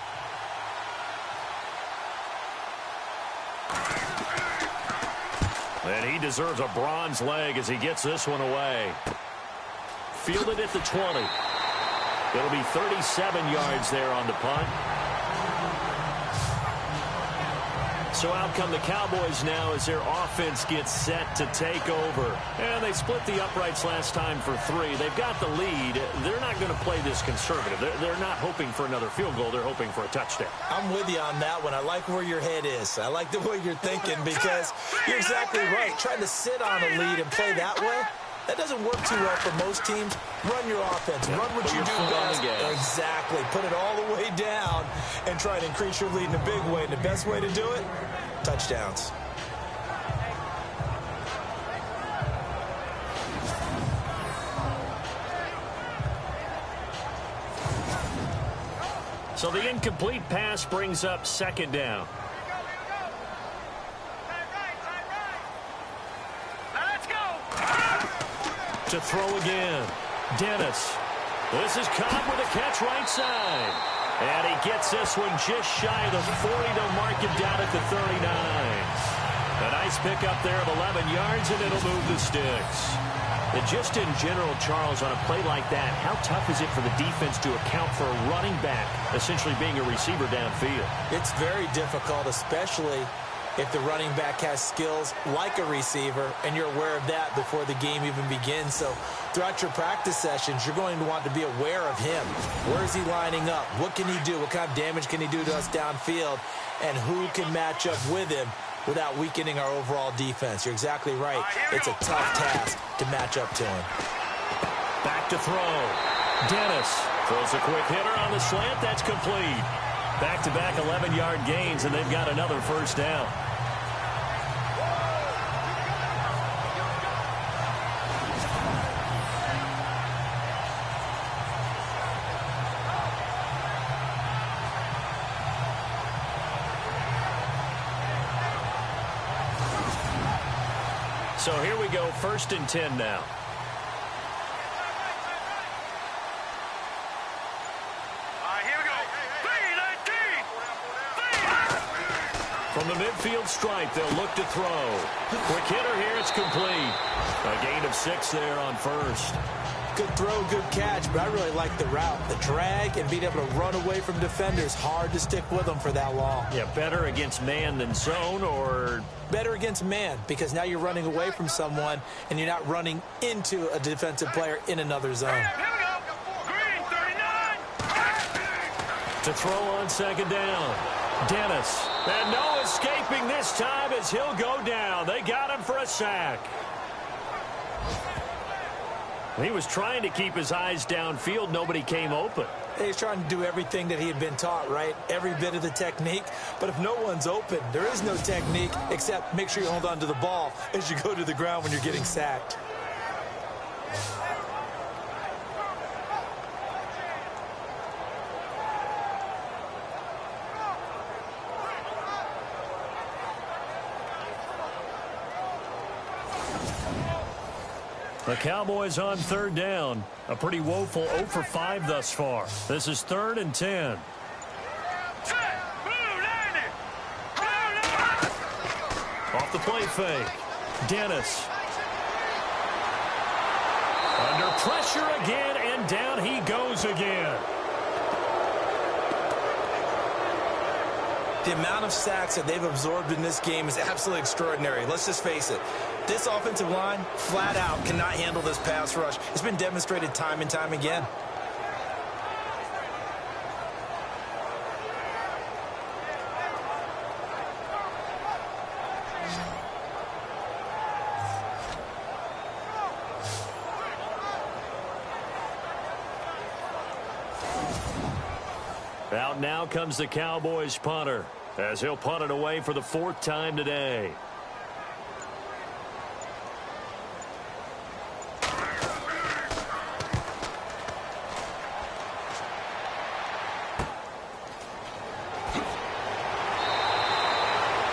And he deserves a bronze leg as he gets this one away. Fielded at the 20. It'll be 37 yards there on the punt. So out come the Cowboys now as their offense gets set to take over. And they split the uprights last time for 3. They've got the lead. They're not going to play this conservative. They're not hoping for another field goal. They're hoping for a touchdown. I'm with you on that one. I like where your head is. I like the way you're thinking because you're exactly right. Trying to sit on a lead and play that way, that doesn't work too well for most teams. Run your offense. Run what you do best. Exactly. Put it all the way down and try and increase your lead in a big way. And the best way to do it, touchdowns. So the incomplete pass brings up second down. To throw again. Dennis. This is caught with a catch right side. And he gets this one just shy of the 40 to mark him down at the 39. A nice pickup there of 11 yards, and it'll move the sticks. And just in general, Charles, on a play like that, how tough is it for the defense to account for a running back essentially being a receiver downfield? It's very difficult, especially if the running back has skills like a receiver, and you're aware of that before the game even begins. So throughout your practice sessions, you're going to want to be aware of him. Where is he lining up? What can he do? What kind of damage can he do to us downfield? And who can match up with him without weakening our overall defense? You're exactly right. It's a tough task to match up to him. Back to throw. Dennis throws a quick hitter on the slant. That's complete. Back-to-back 11-yard gains, and they've got another first down. So here we go, 1st and 10 now. From the midfield stripe, they'll look to throw. Quick hitter here, it's complete. A gain of 6 there on 1st. Good throw, good catch, but I really like the route. The drag and being able to run away from defenders, hard to stick with them for that long. Yeah, better against man than zone, or? Better against man, because now you're running away from someone and you're not running into a defensive player in another zone. Here we go. Green 39. To throw on 2nd down. Dennis. And no escaping this time as he'll go down. They got him for a sack. He was trying to keep his eyes downfield. Nobody came open. He's trying to do everything that he had been taught, right? Every bit of the technique. But if no one's open, there is no technique except make sure you hold on to the ball as you go to the ground when you're getting sacked. The Cowboys on 3rd down. A pretty woeful 0 for 5 thus far. This is 3rd and 10. Off the play fake. Dennis. Under pressure again, and down he goes again. The amount of sacks that they've absorbed in this game is absolutely extraordinary. Let's just face it. This offensive line, flat out, cannot handle this pass rush. It's been demonstrated time and time again. Out now comes the Cowboys punter, as he'll punt it away for the 4th time today.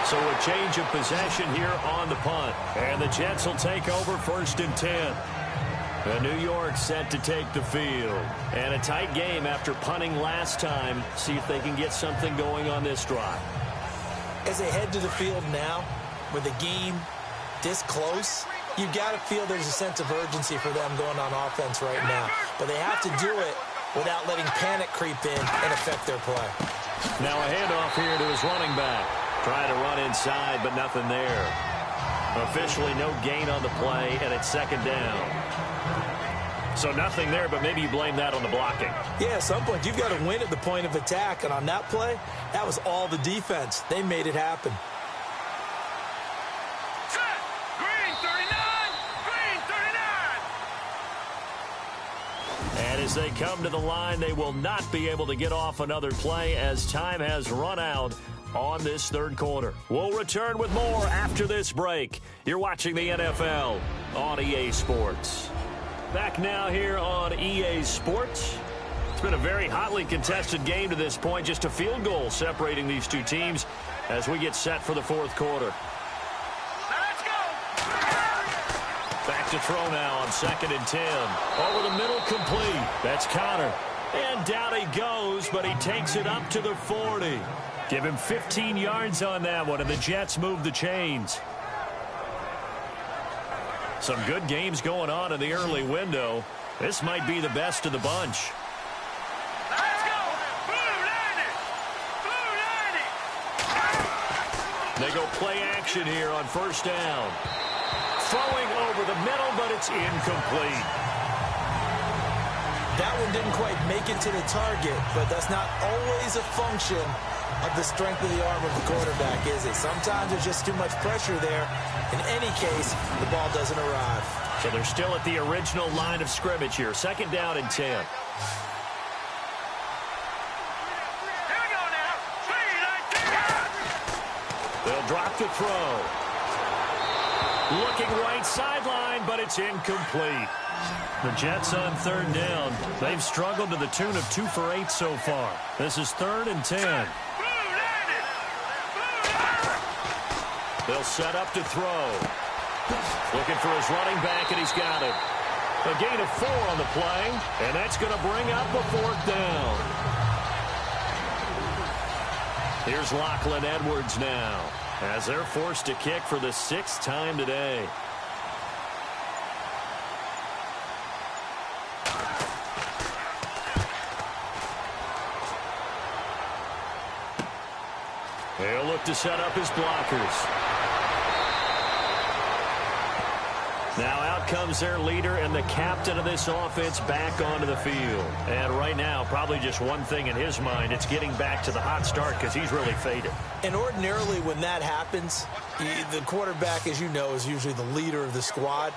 So a change of possession here on the punt. And the Jets will take over 1st and 10. The New York set to take the field. And a tight game after punting last time. See if they can get something going on this drive. As they head to the field now, with the game this close, you've got to feel there's a sense of urgency for them going on offense right now. But they have to do it without letting panic creep in and affect their play. Now a handoff here to his running back. Trying to run inside, but nothing there. Officially no gain on the play, and it's 2nd down. So nothing there, but maybe you blame that on the blocking. Yeah, at some point, you've got to win at the point of attack. And on that play, that was all the defense. They made it happen. Set. Green 39. Green 39. And as they come to the line, they will not be able to get off another play as time has run out on this 3rd quarter. We'll return with more after this break. You're watching the NFL on EA Sports. Back now here on EA Sports. It's been a very hotly contested game to this point. Just a field goal separating these two teams as we get set for the 4th quarter. Let's go. Back to throw now on 2nd and 10. Over the middle, complete. That's Connor. And down he goes, but he takes it up to the 40. Give him 15 yards on that one, and the Jets move the chains. Some good games going on in the early window. This might be the best of the bunch. Let's go. Blue 90. Blue 90. They go play action here on 1st down. Throwing over the middle, but it's incomplete. That one didn't quite make it to the target, but that's not always a function of the strength of the arm of the quarterback, is it? Sometimes there's just too much pressure there. In any case, the ball doesn't arrive. So they're still at the original line of scrimmage here. 2nd down and 10. Here we go now. 3-19. They'll drop the throw. Looking right sideline, but it's incomplete. The Jets on 3rd down. They've struggled to the tune of 2 for 8 so far. This is 3rd and 10. They'll set up to throw. Looking for his running back, and he's got it. A gain of 4 on the play, and that's going to bring up a 4th down. Here's Lachlan Edwards now, as they're forced to kick for the 6th time today. He'll look to set up his blockers. Now out comes their leader and the captain of this offense back onto the field. And right now, probably just one thing in his mind. It's getting back to the hot start because he's really faded. And ordinarily when that happens, the quarterback, as you know, is usually the leader of the squad.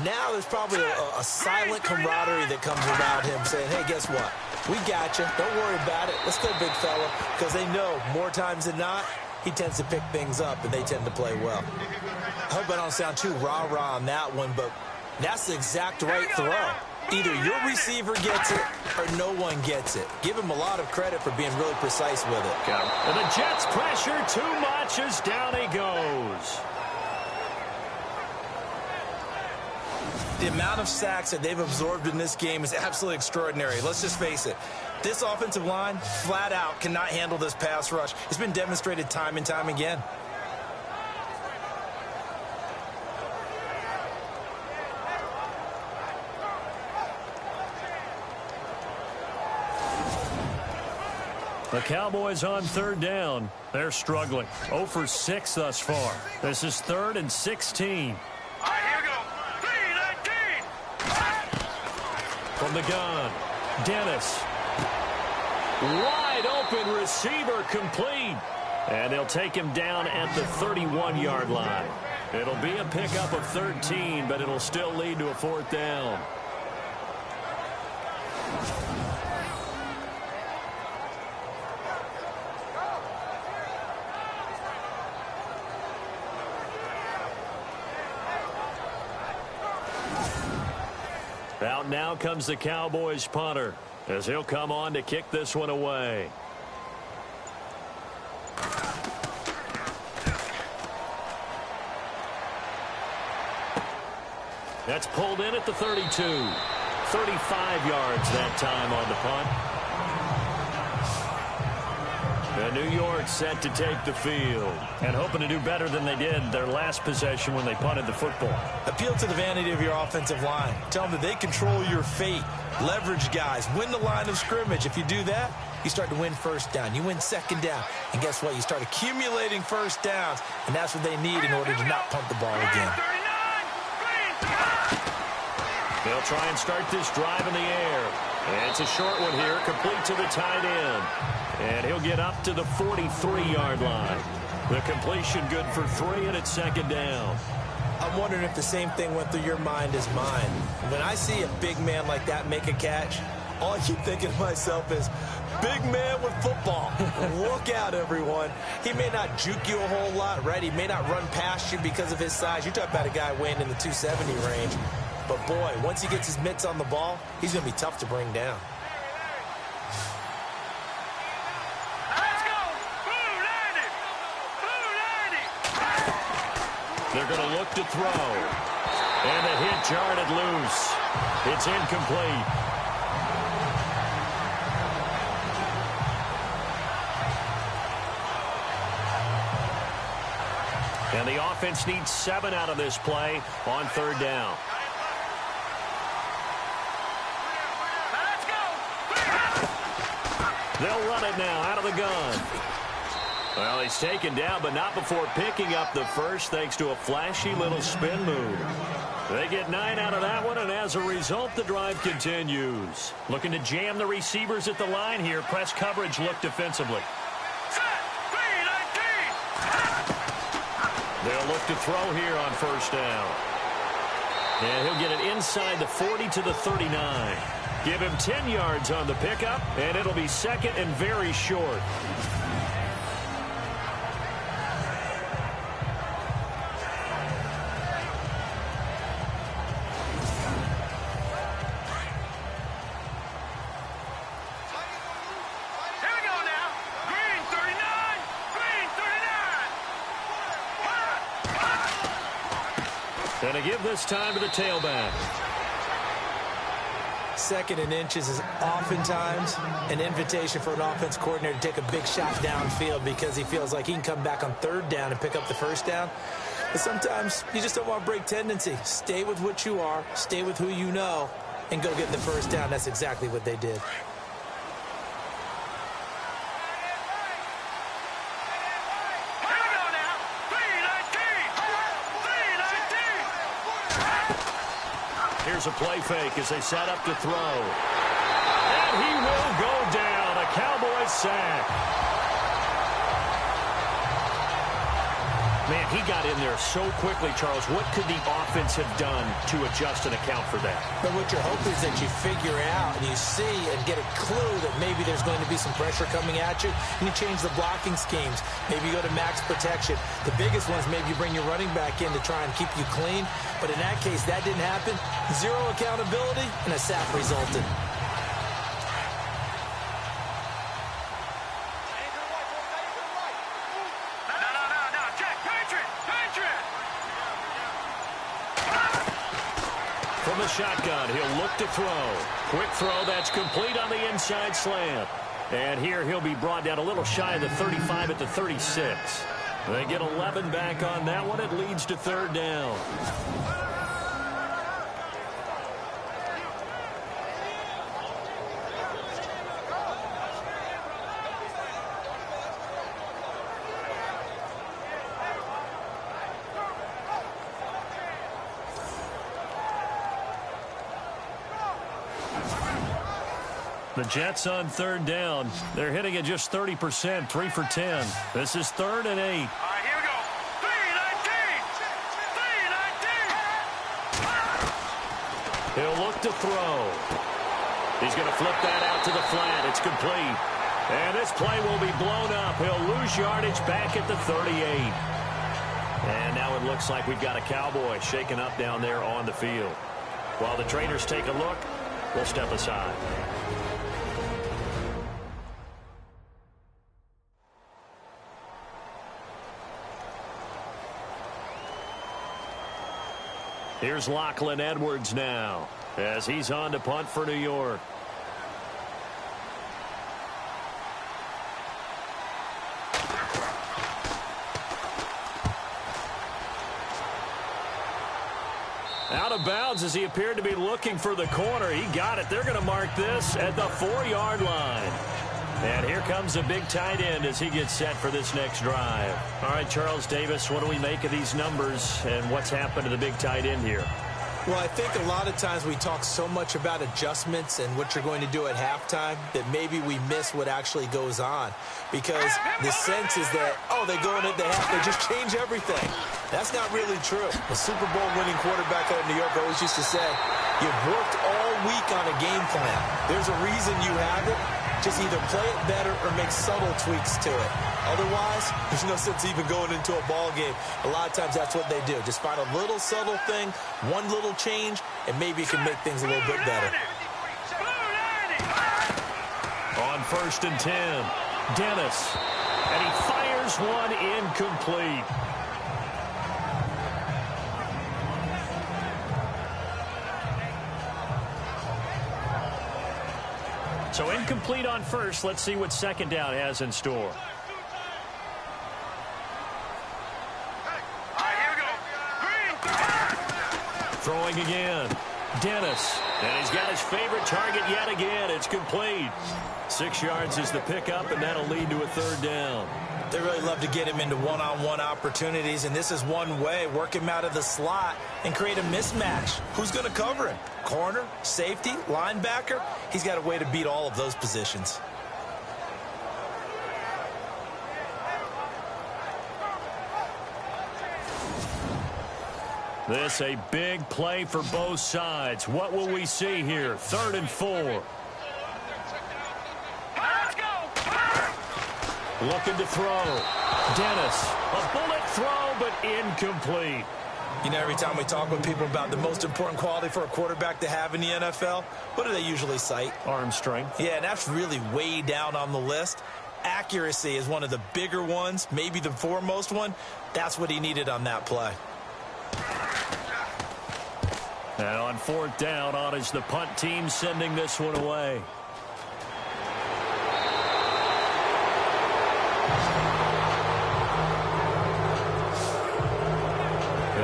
Now there's probably a silent camaraderie that comes around him saying, hey, guess what? We got you. Don't worry about it. Let's go, big fella. Because they know more times than not, he tends to pick things up and they tend to play well. I hope I don't sound too rah-rah on that one, but that's the exact right throw. Either your receiver gets it or no one gets it. Give him a lot of credit for being really precise with it. And the Jets pressure too much as down he goes. The amount of sacks that they've absorbed in this game is absolutely extraordinary. Let's just face it. This offensive line, flat out, cannot handle this pass rush. It's been demonstrated time and time again. The Cowboys on 3rd down. They're struggling. 0 for 6 thus far. This is 3rd and 16. All right, here we go. 3-19. From the gun, Dennis. Wide open receiver complete. And they'll take him down at the 31-yard line. It'll be a pickup of 13, but it'll still lead to a 4th down. Out now comes the Cowboys punter, as he'll come on to kick this one away. That's pulled in at the 32. 35 yards that time on the punt. And New York set to take the field and hoping to do better than they did their last possession when they punted the football. Appeal to the vanity of your offensive line. Tell them that they control your fate. Leverage guys. Win the line of scrimmage. If you do that, you start to win 1st down. You win 2nd down. And guess what? You start accumulating 1st downs. And that's what they need in order to not punt the ball again. They'll try and start this drive in the air. And it's a short one here, complete to the tight end. And he'll get up to the 43-yard line. The completion good for 3, and it's 2nd down. I'm wondering if the same thing went through your mind as mine. When I see a big man like that make a catch, all I keep thinking to myself is, big man with football. Look out, everyone. He may not juke you a whole lot, right? He may not run past you because of his size. You talk about a guy weighing in the 270 range. But, boy, once he gets his mitts on the ball, he's going to be tough to bring down. Let's go. They're going to look to throw. And the hit jarred loose. It's incomplete. And the offense needs 7 out of this play on 3rd down. They'll run it now out of the gun. Well, he's taken down, but not before picking up the first thanks to a flashy little spin move. They get 9 out of that one, and as a result, the drive continues. Looking to jam the receivers at the line here. Press coverage look defensively. They'll look to throw here on 1st down. And he'll get it inside the 40 to the 39. Give him 10 yards on the pickup, and it'll be second and very short. And to give this time to the tailback. Second and inches is oftentimes an invitation for an offense coordinator to take a big shot downfield because he feels like he can come back on third down and pick up the first down. But sometimes you just don't want to break tendency. Stay with what you are, stay with who you know, and go get the first down. That's exactly what they did. Here's a play fake as they set up to throw. And he will go down. A Cowboys sack. Man, he got in there so quickly, Charles. What could the offense have done to adjust and account for that? But what you're hoping is that you figure out and you see and get a clue that maybe there's going to be some pressure coming at you, and you change the blocking schemes. Maybe you go to max protection. The biggest ones, maybe you bring your running back in to try and keep you clean. But in that case, that didn't happen. Zero accountability, and a sack resulted. From the shotgun, he'll look to throw. Quick throw, that's complete on the inside slant. And here he'll be brought down a little shy of the 35 at the 36. They get 11 back on that one. It leads to third down. The Jets on third down. They're hitting at just 30%, 3 for 10. This is 3rd and 8. All right, here we go. 3-19. He'll look to throw. He's going to flip that out to the flat. It's complete. And this play will be blown up. He'll lose yardage back at the 38. And now it looks like we've got a Cowboy shaken up down there on the field. While the trainers take a look, we'll step aside. Here's Lachlan Edwards now as he's on to punt for New York. Out of bounds as he appeared to be looking for the corner. He got it. They're going to mark this at the 4-yard line. And here comes the big tight end as he gets set for this next drive. All right, Charles Davis, what do we make of these numbers and what's happened to the big tight end here? Well, I think a lot of times we talk so much about adjustments and what you're going to do at halftime that maybe we miss what actually goes on. Because the sense is that, oh, they go in at the half, they just change everything. That's not really true. The Super Bowl winning quarterback out of New York always used to say, you've worked all week on a game plan. There's a reason you have it. Just either play it better or make subtle tweaks to it. Otherwise, there's no sense even going into a ball game. A lot of times that's what they do. Just find a little subtle thing, one little change, and maybe it can make things a little bit better. On 1st and 10, Dennis. And he fires one incomplete. So incomplete on first. Let's see what second down has in store. Throwing again. Dennis. And he's got his favorite target yet again. It's complete. 6 yards is the pickup, and that'll lead to a third down. They really love to get him into one-on-one opportunities, and this is one way. Work him out of the slot and create a mismatch. Who's going to cover him? Corner, safety, linebacker? He's got a way to beat all of those positions. This a big play for both sides. What will we see here? 3rd and 4. Let's go. Looking to throw. Dennis, a bullet throw, but incomplete. You know, every time we talk with people about the most important quality for a quarterback to have in the NFL, what do they usually cite? Arm strength. Yeah, and that's really way down on the list. Accuracy is one of the bigger ones, maybe the foremost one. That's what he needed on that play. And on 4th down, on is the punt team sending this one away.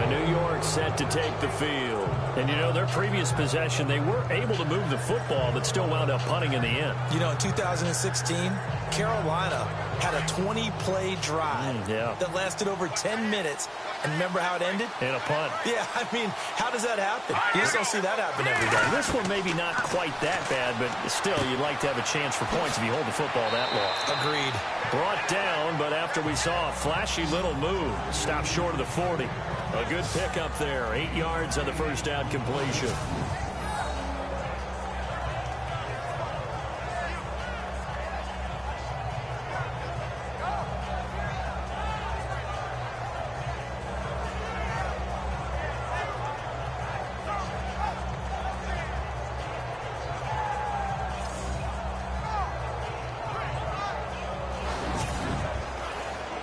New York set to take the field. And, you know, their previous possession, they were able to move the football, but still wound up punting in the end. You know, in 2016, Carolina had a 20-play drive that lasted over 10 minutes. And remember how it ended? In a punt. Yeah, I mean, how does that happen? You just don't see that happen every day. This one maybe not quite that bad, but still, you'd like to have a chance for points if you hold the football that long. Agreed. Brought down, but after we saw a flashy little move, stopped short of the 40. A good pickup there. 8 yards on the first down completion.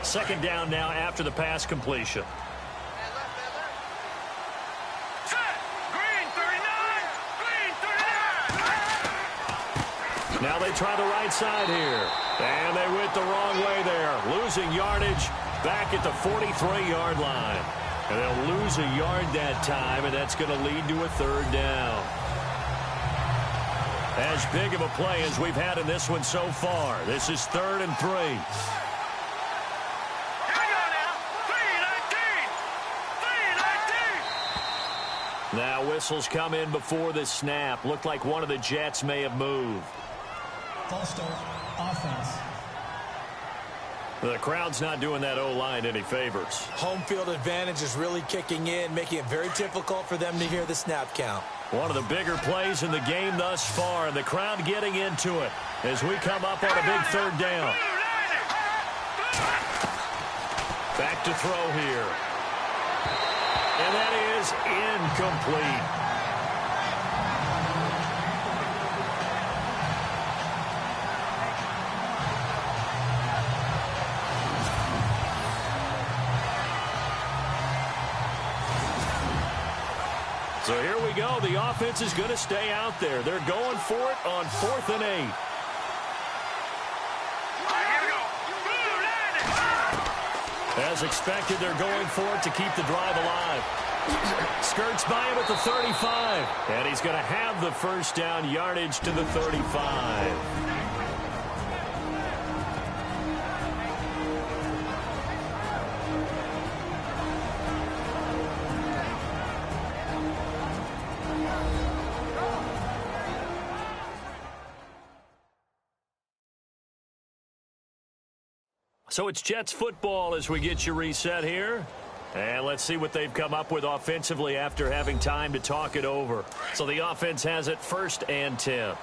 Second down now after the pass completion. Green 39. Green 39. Now they try the right side here. And they went the wrong way there. Losing yardage back at the 43-yard line. And they'll lose a yard that time, and that's going to lead to a 3rd down. As big of a play as we've had in this one so far. This is 3rd and 3. Now whistles come in before the snap. Looked like one of the Jets may have moved. False start, offense. The crowd's not doing that O-line any favors. Home field advantage is really kicking in, making it very difficult for them to hear the snap count. One of the bigger plays in the game thus far, and the crowd getting into it as we come up on a big 3rd down. Back to throw here. And that is incomplete. So here we go. The offense is going to stay out there. They're going for it on 4th and 8. As expected, they're going for it to keep the drive alive. Skirts by him at the 35. And he's going to have the first down, yardage to the 35. So it's Jets football as we get you reset here. And let's see what they've come up with offensively after having time to talk it over. So the offense has it 1st and 10. Here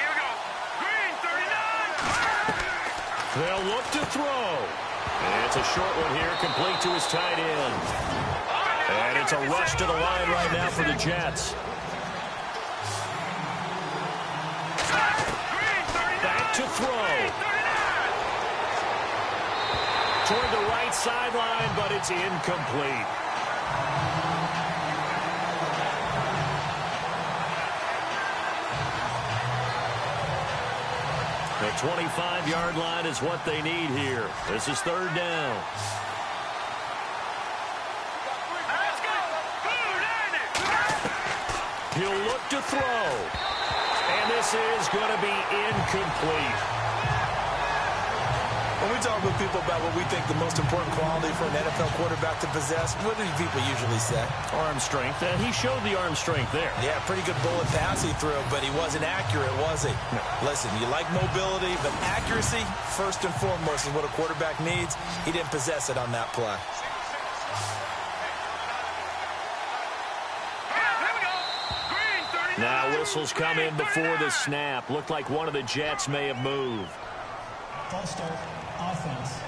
we go. Green 39. They'll look to throw. And it's a short one here, complete to his tight end. And it's a rush to the line right now for the Jets. Back to throw. Toward the right sideline, but it's incomplete. The 25-yard line is what they need here. This is 3rd down. He'll look to throw. And this is going to be incomplete. When we talk with people about what we think the most important quality for an NFL quarterback to possess, what do people usually say? Arm strength. He showed the arm strength there. Yeah, pretty good bullet pass he threw, but he wasn't accurate, was he? No. Listen, you like mobility, but accuracy, first and foremost, is what a quarterback needs. He didn't possess it on that play. Now whistles come in before the snap. Looked like one of the Jets may have moved. False start, offense.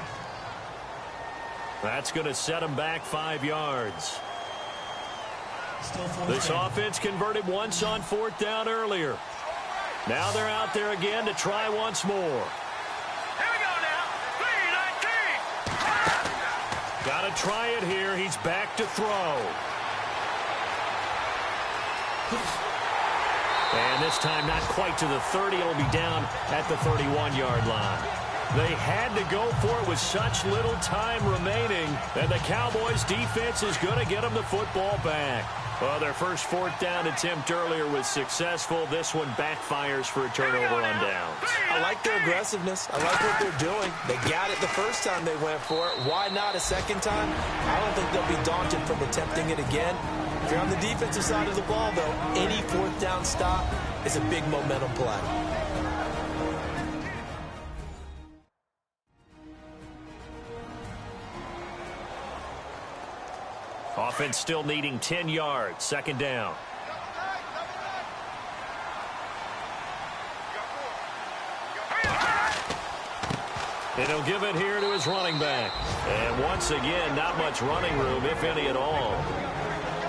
That's going to set him back 5 yards. Still fourth This down. offense converted once on 4th down earlier. Now they're out there again to try once more. Here we go now. 3-19. Got to try it here. He's back to throw. And this time not quite to the 30. It'll be down at the 31-yard line. They had to go for it with such little time remaining, and the Cowboys defense is going to get them the football back. Well, their first 4th down attempt earlier was successful. This one backfires for a turnover on downs. I like their aggressiveness. I like what they're doing. They got it the first time they went for it. Why not a second time? I don't think they'll be daunted from attempting it again. If you're on the defensive side of the ball, though, any 4th down stop is a big momentum play. Offense still needing 10 yards. 2nd down. And he'll give it here to his running back. And once again, not much running room, if any at all.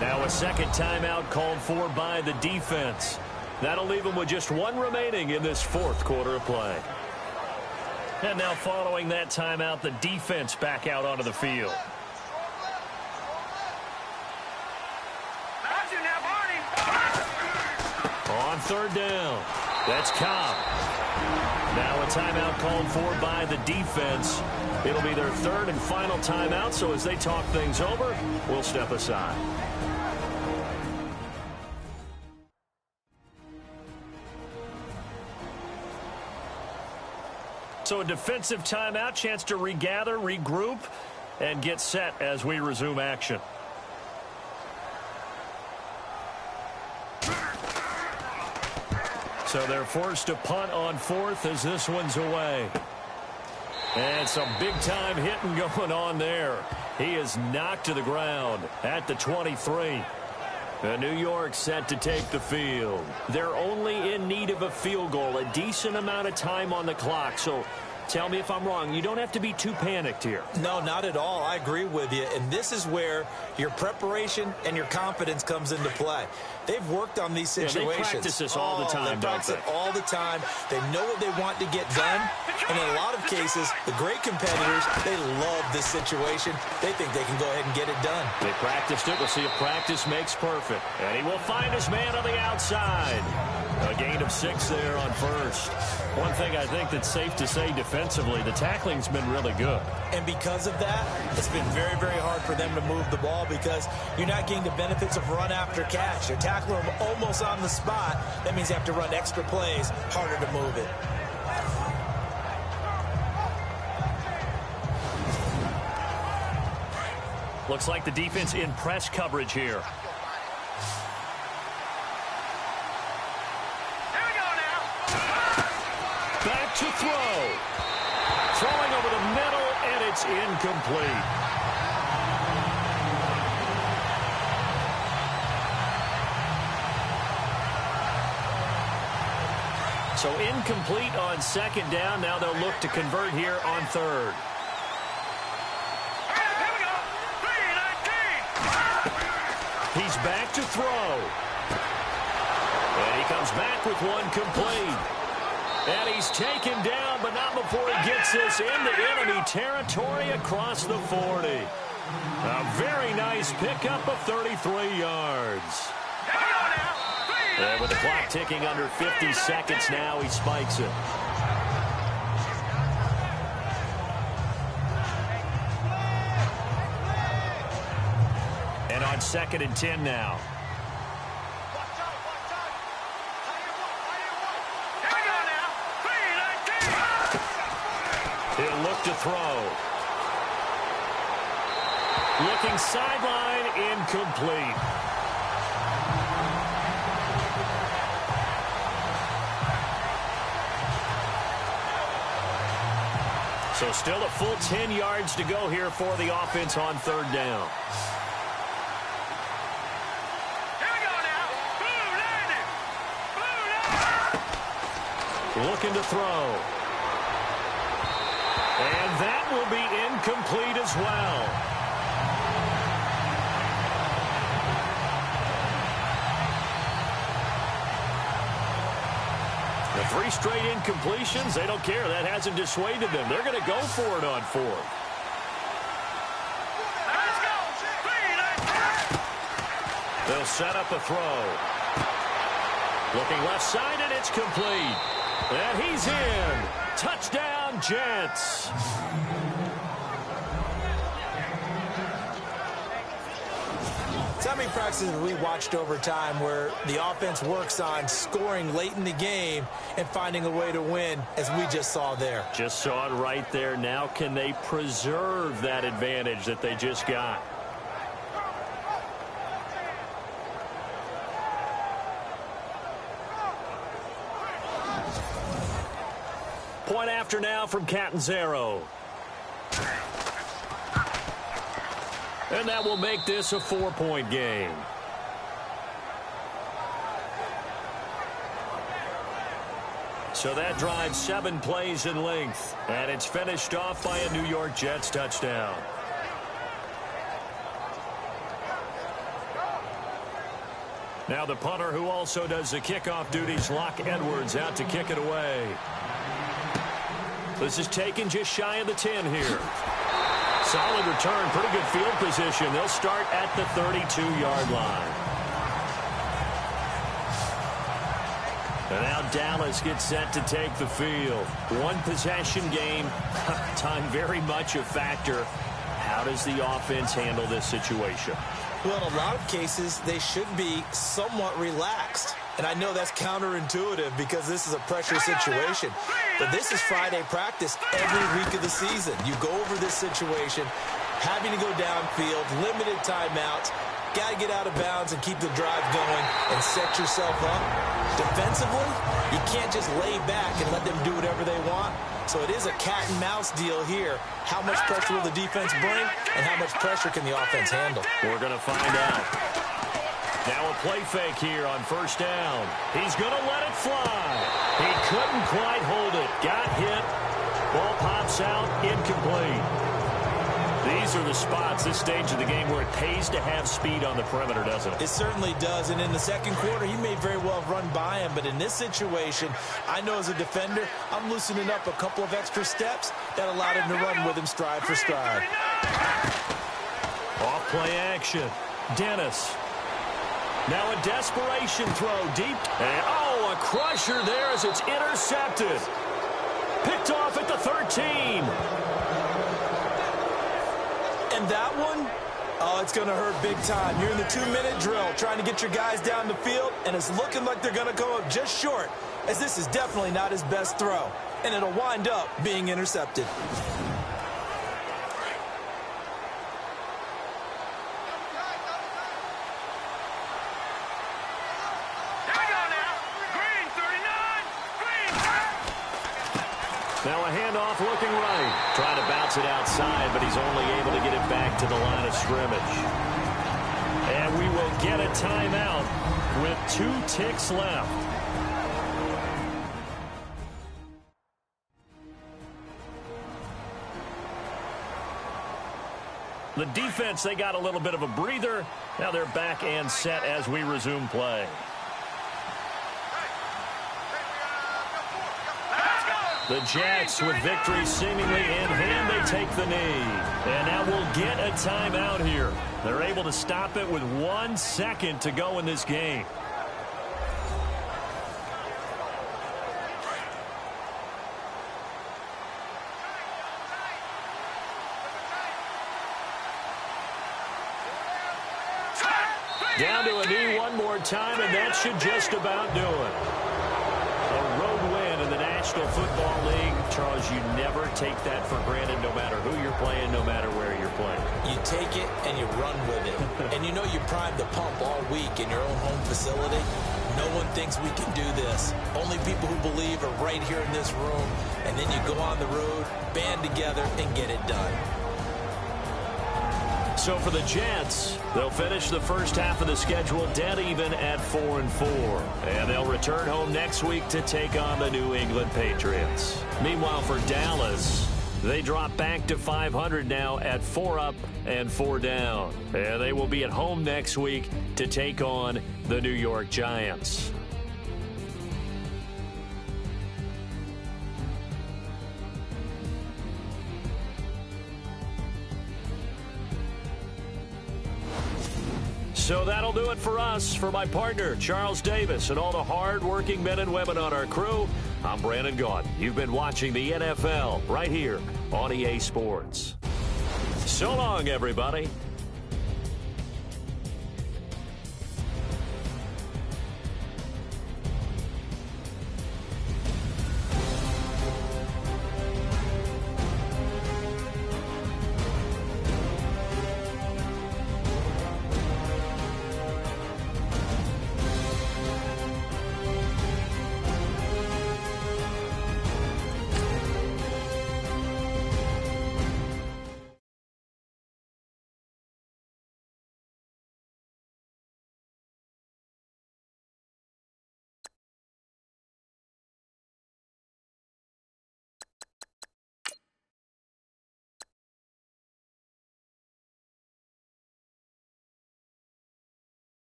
Now a second timeout called for by the defense. That'll leave them with just 1 remaining in this 4th quarter of play. And now following that timeout, the defense back out onto the field. On 3rd down, that's Cobb. Now a timeout called for by the defense. It'll be their 3rd and final timeout, so as they talk things over, we'll step aside. So a defensive timeout, chance to regather, regroup, and get set as we resume action. So they're forced to punt on 4th as this one's away. And some big-time hitting going on there. He is knocked to the ground at the 23. And New York set to take the field. They're only in need of a field goal, a decent amount of time on the clock. So tell me if I'm wrong. You don't have to be too panicked here. No, not at all. I agree with you. And this is where your preparation and your confidence comes into play. They've worked on these situations. Yeah, they practice this all the time, they practice it all the time. They know what they want to get done. And in a lot of cases, the great competitors, they love this situation. They think they can go ahead and get it done. They practiced it. We'll see if practice makes perfect. And he will find his man on the outside. A gain of 6 there on 1st. One thing I think that's safe to say defensively, the tackling's been really good. And because of that, it's been very, very hard for them to move the ball because you're not getting the benefits of run after catch. You're tackling them almost on the spot. That means you have to run extra plays, harder to move it. Looks like the defense in press coverage here. Back to throw. Throwing over the middle, and it's incomplete. So incomplete on 2nd down. Now they'll look to convert here on 3rd. He's back to throw. And he comes back with one complete. And he's taken down, but not before he gets this into enemy territory across the 40. A very nice pickup of 33 yards. And with the clock ticking under 50 seconds now, he spikes it. And on 2nd and 10 now. He'll look to throw. Looking sideline, incomplete. So still a full 10 yards to go here for the offense on third down. Here we go now. Boom, landing. Boom, Looking to throw. And that will be incomplete as well. The 3 straight incompletions, they don't care. That hasn't dissuaded them. They're going to go for it on 4th. Let's go. They'll set up a throw. Looking left side, and it's complete. And he's in. Touchdown, Jets. How many practices we watched over time where the offense works on scoring late in the game and finding a way to win, as we just saw there? Just saw it right there. Now can they preserve that advantage that they just got? Point after now from Catanzaro. And that will make this a 4-point game. So that drives 7 plays in length. And it's finished off by a New York Jets touchdown. Now the punter, who also does the kickoff duties, Locke Edwards, out to kick it away. This is taken just shy of the 10 here. Solid return, pretty good field position. They'll start at the 32-yard line. And now Dallas gets set to take the field. One possession game, time very much a factor. How does the offense handle this situation? Well, in a lot of cases, they should be somewhat relaxed. And I know that's counterintuitive because this is a pressure situation. But this is Friday practice every week of the season. You go over this situation, having to go downfield, limited timeouts, got to get out of bounds and keep the drive going and set yourself up. Defensively, you can't just lay back and let them do whatever they want. So it is a cat and mouse deal here. How much pressure will the defense bring and how much pressure can the offense handle? We're going to find out. Now a play fake here on first down. He's going to let it fly. He couldn't quite hold it. Got hit. Ball pops out. Incomplete. These are the spots, this stage of the game, where it pays to have speed on the perimeter, doesn't it? It certainly does. And in the second quarter, he may very well have run by him. But in this situation, I know as a defender, I'm loosening up a couple of extra steps that allowed him to run with him stride for stride. Off play action. Dennis. Now a desperation throw deep. And, oh, a crusher there as it's intercepted. Picked off at the 13. And that one, oh, it's going to hurt big time. You're in the 2-minute drill trying to get your guys down the field, and it's looking like they're going to come up just short, as this is definitely not his best throw. And it'll wind up being intercepted. Now a handoff looking right. Trying to bounce it outside, but he's only able to get it back to the line of scrimmage. And we will get a timeout with 2 ticks left. The defense, they got a little bit of a breather. Now they're back and set as we resume play. The Jets, with victory seemingly in hand, they take the knee. And now we'll get a timeout here. They're able to stop it with 1 second to go in this game. Down to a knee one more time, and that should just about do it. A road win in the National National Football League, Charles, you never take that for granted no matter who you're playing, no matter where you're playing. You take it and you run with it. And you know you primed the pump all week in your own home facility. No one thinks we can do this. Only people who believe are right here in this room. And then you go on the road, band together, and get it done. So for the Jets, they'll finish the first half of the schedule dead even at 4-4. And they'll return home next week to take on the New England Patriots. Meanwhile, for Dallas, they drop back to 500 now at 4 up and 4 down. And they will be at home next week to take on the New York Giants. So that'll do it for us. For my partner, Charles Davis, and all the hard-working men and women on our crew, I'm Brandon Gaudin. You've been watching the NFL right here on EA Sports. So long, everybody.